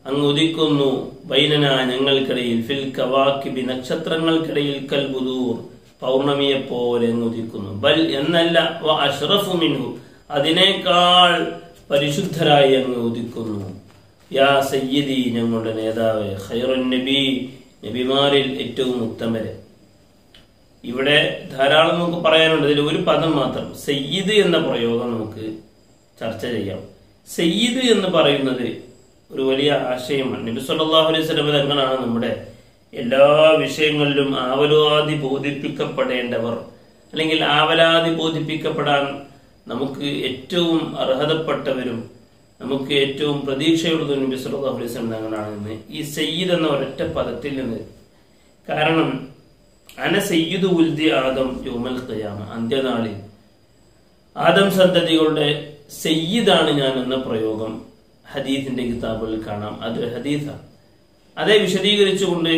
അങ്ങ് ഉദിക്കുന്നു ബൈനന ഞങ്ങൾക്കിടയിൽ ഫിൽ കവാകിബി നക്ഷത്രങ്ങൾക്കിടയിൽ കൽബുദൂർ പൗർണമിയെ പോലെ അങ്ങ് ഉദിക്കുന്നു. ബൽ എന്നല്ല വ അശ്റഫു മിൻഹു അതിനേക്കാൾ പരിശുദ്ധരായി അങ്ങ് ഉദിക്കുന്നു. യാ സയ്യിദി ഞങ്ങളുടെ നേതാവ് ഖൈറുൻ നബി നബിമാരിൽ ഏറ്റവും ഉത്തമര്. ഇവിടെ ധാരാളം നമുക്ക് പറയാനുണ്ട്. ഇതിൽ ഒരു പദം മാത്രം സയ്യിദ് എന്ന പ്രയോഗം നമുക്ക് ചർച്ച ചെയ്യാം. സയ്യിദ് എന്ന് പറയുന്നത് ഒരു വലിയ ആശയമാണ്. നബി സല്ലല്ലാഹു അലൈഹി വസല്ലം തങ്ങളാണ് നമ്മുടെ എല്ലാ വിഷയങ്ങളിലും ആവലാതി ബോധിപ്പിക്കപ്പെടേണ്ടവർ, അല്ലെങ്കിൽ ആവലാതി ബോധിപ്പിക്കപ്പെടാൻ നമുക്ക് ഏറ്റവും അർഹതപ്പെട്ടവരും നമുക്ക് ഏറ്റവും പ്രതീക്ഷയുള്ളതും നബി സല്ലല്ലാഹു അലൈഹി വസല്ലം തങ്ങളാണെന്ന് ഈ സയ്യിദ് എന്ന ഒരൊറ്റ പദത്തിൽ നിന്ന്. കാരണം അന സയ്യിദു ഉൽദി ആദം യൗമൽ ഖിയാമ അന്ത്യനാളിൽ ആദം സന്തതികളുടെ സയ്യിദാണ് ഞാൻ എന്ന പ്രയോഗം ഹദീസിന്റെ കിതാബുകളിൽ കാണാം. അത് ഹദീസാണ്. അതേ വിശദീകരിച്ചുകൊണ്ട്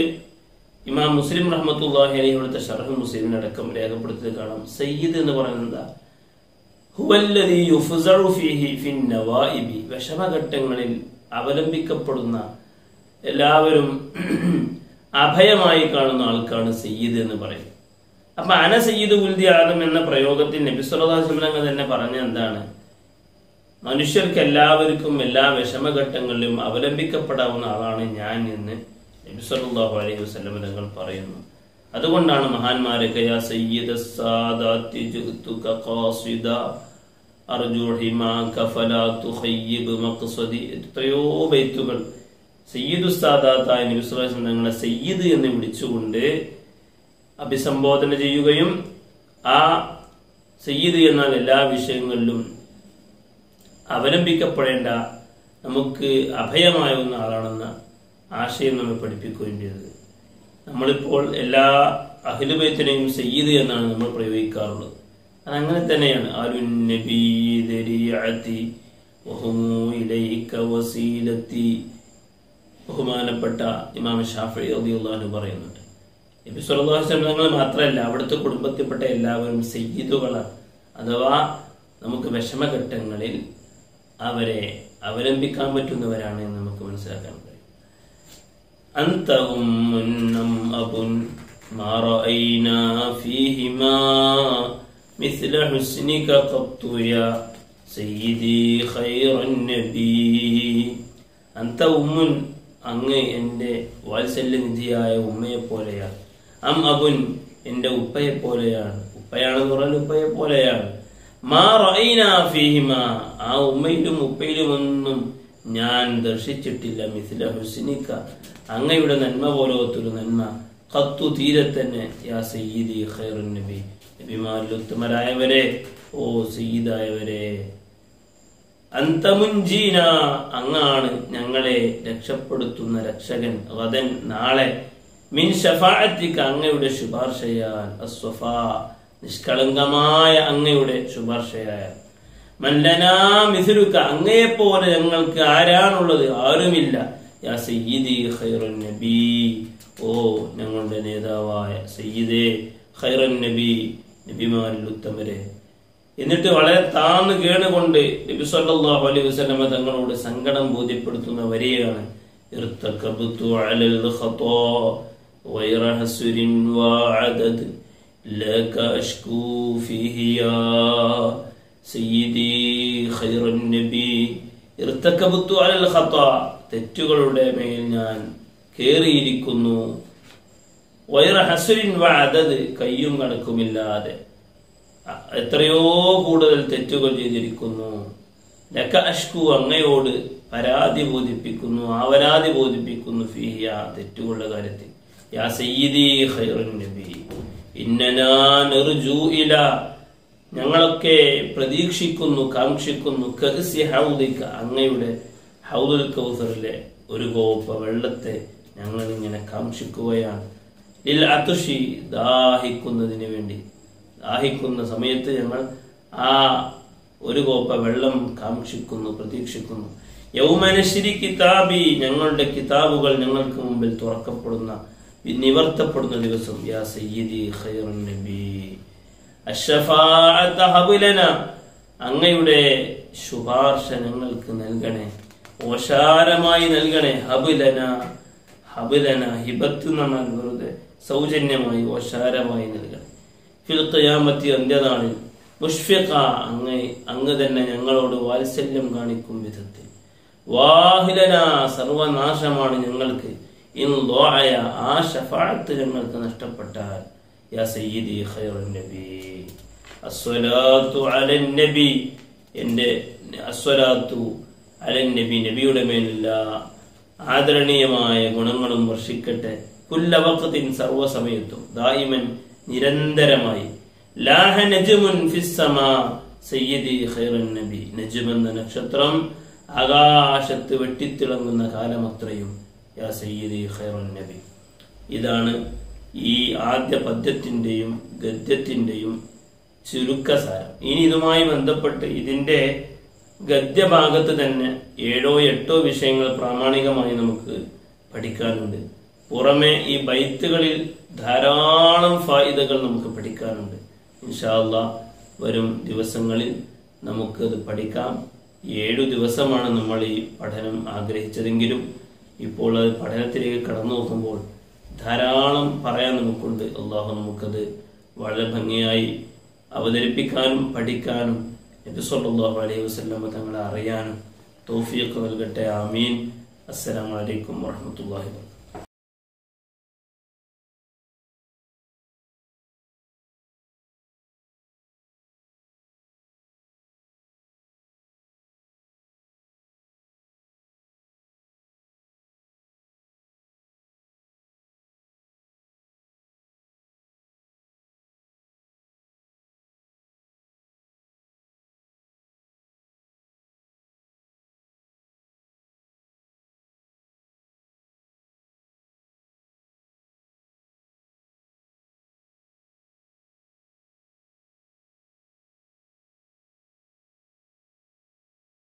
ഇമാം മുസ്ലിം റഹ്മത്തുള്ളാഹി അലൈഹി ഇവിടുത്തെ ശർഹ് മുസ്ലിമിനടക്കം രേഖപ്പെടുത്തിയത് കാണാം. സയ്യിദ് എന്ന് പറയുന്നത് ഹുവല്ലദീ യുഫ്സഉ ഫീഹി ഫിൻ നവാഇബി വിഷമഘട്ടങ്ങളിൽ അവലംബിക്കപ്പെടുന്ന എല്ലാവരും അഭയമായി കാണുന്ന ആൾക്കാണ് സയ്യിദ് എന്ന് പറയും. അപ്പൊ അന സയ്യിദ് ഉൽദി ആദം എന്ന പ്രയോഗത്തിൽ നബി സല്ലല്ലാഹു അലൈഹി വസല്ലം തന്നെ പറഞ്ഞ എന്താണ്? മനുഷ്യർക്ക് എല്ലാവർക്കും എല്ലാ വിഷമഘട്ടങ്ങളിലും അവലംബിക്കപ്പെടാവുന്ന ആളാണ് ഞാൻ എന്ന് നബി സല്ലല്ലാഹു അലൈഹി വസല്ലം തങ്ങൾ പറയുന്നു. അതുകൊണ്ടാണ് മഹാന്മാരൊക്കെ യാ സയ്യിദസ് സാദാത്തി ജിഅ്തുക ഖാസിദ അർജു ഹിമാക ഫലാ തുഖയ്യിബ് മഖ്സദി എത്രയോ ബൈത്തുകൾ സയ്യിദുസ് സാദാത്തായ നബി സല്ലല്ലാഹു അലൈഹി വസല്ലം തങ്ങളെ സയ്യിദ് എന്ന് വിളിച്ചുകൊണ്ട് അഭിസംബോധന ചെയ്യുകയും ആ സയ്യിദ് എന്നാൽ എല്ലാ വിഷയങ്ങളിലും അവലംബിക്കപ്പെടേണ്ട നമുക്ക് അഭയമാവുന്ന ആളാണെന്ന ആശയം നമ്മെ പഠിപ്പിക്കുകയും ചെയ്തത്. നമ്മളിപ്പോൾ എല്ലാ അഹ്ലു ബൈത്തിനെയും സയ്യിദ് എന്നാണ് നമ്മൾ പ്രയോഗിക്കാറുള്ളത്. അതങ്ങനെ തന്നെയാണ്. ആലുൻ നബി ദരിഅതി വഹുമു ഇലൈക വസീലത്തി ബഹുമാനപ്പെട്ട ഇമാം ശാഫിഈ റളിയല്ലാഹു അൻഹു പറയുന്നുണ്ട്. നബി സല്ലല്ലാഹു അലൈഹി വസല്ലം തങ്ങൾ മാത്രമല്ല അവിടുത്തെ കുടുംബത്തിൽപ്പെട്ട എല്ലാവരും സയ്യിദുകളാണ്. അഥവാ നമുക്ക് വിഷമഘട്ടങ്ങളിൽ അവരെ അവലംബിക്കാൻ പറ്റുന്നവരാണ് എന്ന് നമുക്ക് മനസ്സിലാക്കാൻ കഴിയും. അന്ത ഉമ്മുൻ അബുൻ മാ റഅയ്നാ ഫീഹിമാ മിസ്ല ഹുസ്നിക ഖത്തു യാ സയ്യിദി ഖൈറൻ നബി. അന്ത ഉമ്മുൻ, അങ്ങ് എൻ്റെ വാത്സല്യനിധിയായ ഉമ്മയെ പോലെയാണ്. അം അബുൻ, എൻ്റെ ഉപ്പയെ പോലെയാണ്. ഉപ്പയാണെന്ന് പറഞ്ഞാൽ ഉപ്പയെ പോലെയാണ്. മാ റഅയ്നാ ഫീഹിമാ, ആ ഉമ്മയിലും ഉപ്പയിലുമൊന്നും ഞാൻ ദർശിച്ചിട്ടില്ല. മിസ്ല ഹുസ്നിക, അങ്ങയുടെ നന്മ പോലത്തൊരു നന്മ. ഖത്തു, തീരെ തന്നെ. യാ സയ്യിദി ഖൈറുൻ നബി, നബിമാരിൽ ഉത്തമരായവരെ, ഓ സയ്യിദായവരെ. അന്ത മുൻജീന, അങ്ങാണ് ഞങ്ങളെ രക്ഷപ്പെടുത്തുന്ന രക്ഷകൻ. ഗദൻ, നാളെ. മിൻ ശഫാഅത്തിക, അങ്ങയുടെ ശുപാർശയാൽ. അസ്വഫാ, നിഷ്കളങ്കമായ അങ്ങയുടെ ശുപാർശയായ. മല്ലനാ മിസ്ലുക, അങ്ങയെപ്പോലെ ഞങ്ങൾക്ക് ആരാണുള്ളത്? ആരുമില്ല. യാ സയ്യിദി ഖൈറുൻ നബി, ഓ ഞങ്ങളുടെ നേതാവായ സയ്യിദേ ഖൈറുൻ നബി, നബിമാരിൽ ഉത്തമരെ. എന്നിട്ട് വളരെ താഴ്ന്നു കേണുകൊണ്ട് നബി സല്ലല്ലാഹു അലൈഹി വസല്ലമ തങ്ങളോട് സങ്കടം ബോധ്യപ്പെടുത്തുന്ന വരികയാണ്. ഇർതകബ്തു അലൽ ഖതാ ഗൈറ ഹസ്രിൻ വഅദദ് ലക അഷ്കൂ ഫീഹി യാ സയ്യിദി ഖൈറുൻ നബി. ഇർതകബ്തു അലൽ ഖതാ, തെറ്റുകളുടെ മേൽ ഞാൻ കേറിയിരിക്കുന്നു. ഗൈറ ഹസ്രിൻ വഅദദ്, കയ്യും കണക്കുമില്ലാതെ എത്രയോ കൂടുതൽ തെറ്റുകൾ ചെയ്തിരിക്കുന്നു. ലക അഷ്കു, അങ്ങയോട് പരാതി ബോധിപ്പിക്കുന്നു, ആവരാതി ബോധിപ്പിക്കുന്നു. ഫീഹി, ആ തെറ്റുകളുടെ കാര്യത്തിൽ. യാ സയ്യിദി ഖൈറുൻ നബി ഇന്നനാ നർജു ഇലാ, ഞങ്ങളൊക്കെ പ്രതീക്ഷിക്കുന്നു, കാക്ഷിക്കുന്നു. കഅ്സി ഹൗദിക, അങ്ങയുടെ ഹൗദുൽ കൗസറിലെ ഒരു കോപ്പ വെള്ളത്തെ ഞങ്ങൾ ഇങ്ങനെ കാക്ഷിക്കുകയാണ്. ലിൽ അതുഷി, ദാഹിക്കുന്നതിന് വേണ്ടി. ദാഹിക്കുന്ന സമയത്ത് ഞങ്ങൾ ആ ഒരു കോപ്പ വെള്ളം കാക്ഷിക്കുന്നു, പ്രതീക്ഷിക്കുന്നു. യൗമ നശ്രി കിതാബി, ഞങ്ങളുടെ കിതാബുകൾ ഞങ്ങൾക്ക് മുമ്പിൽ തുറക്കപ്പെടുന്ന, നിവർത്തപ്പെടുന്ന ദിവസം. യാ സയ്യിദി ഖൈറുൻ നബി അശ്ശഫാഅത ഹബ് ലനാ, അങ്ങയുടെ ശുപാർശ ഞങ്ങൾക്ക് നൽകണേ, ഓശാരമായി നൽകണേ. ഹബ് ലനാ, ഹബ് ലനാ, ഹിബത്ത് നമ്മൾ വെറുതെ സൗജന്യമായി ഓശാരമായി നൽകണേ. ഫിൽ ഖിയാമത്തി, അന്ത്യനാളിൽ. മുഷ്ഫിഖ, അങ്ങ് തന്നെ ഞങ്ങളോട് വാത്സല്യം കാണിക്കും വിധത്തിൽ. വാഹിലന, സർവനാശമാണ് ഞങ്ങൾക്ക്. ഇൻ ദുആയ, ആ ശഫാഅത്ത് ഞങ്ങൾക്ക് നഷ്ടപ്പെട്ടാൽ. യാ സയ്യിദി ഖൈറുൻ നബി അസ്സലാത്തു അലൻ നബി, എൻ്റെ അസ്സലാത്തു അലൻ നബി, നബിയുടെ മേലുള്ള ആദരണീയമായ ഗുണങ്ങളും വർഷിക്കട്ടെ. കുല്ല വഖ്തിൻ, സർവസമയത്തും. ദായിമൻ, നിരന്തരമായി. ലാഹ നജ്മുൻ ഫിസ്സമാ സയ്യിദി ഖൈറുൻ നബി, നജ്ം എന്ന നക്ഷത്രം ആകാശത്ത് വെട്ടിത്തിളങ്ങുന്ന കാലമത്രയും. യാ സയ്യിദി ഖൈറുൻ നബി. ഇതാണ് ഈ ആദ്യ പദ്യത്തിന്റെയും ഗദ്യത്തിന്റെയും ചുരുക്കസാരം. ഇനി ഇതുമായി ബന്ധപ്പെട്ട് ഇതിന്റെ ഗദ്യഭാഗത്ത് തന്നെ 7-8 വിഷയങ്ങൾ പ്രാമാണികമായി നമുക്ക് പഠിക്കാനുണ്ട്. പുറമെ ഈ ബൈത്തുകളിൽ ധാരാളം ഫായിദകൾ നമുക്ക് പഠിക്കാനുണ്ട്. ഇൻഷാ അല്ലാഹ് വരും ദിവസങ്ങളിൽ നമുക്കത് പഠിക്കാം. 7 ദിവസമാണ് നമ്മൾ ഈ പഠനം ആഗ്രഹിച്ചതെങ്കിലും ഇപ്പോൾ അത് പഠനത്തിലേക്ക് കടന്നു നോക്കുമ്പോൾ ധാരാളം പറയാൻ നമുക്കുണ്ട്. അള്ളാഹു നമുക്കത് വളരെ ഭംഗിയായി അവതരിപ്പിക്കാനും പഠിക്കാനും നബി സല്ലല്ലാഹു അലൈഹി വസല്ലം തങ്ങളെ അറിയാനും തൗഫീഖ് നൽകട്ടെ. ആമീൻ. അസ്സലാമു അലൈക്കും വറഹ്മത്തുള്ളാഹി വബറകാതുഹു.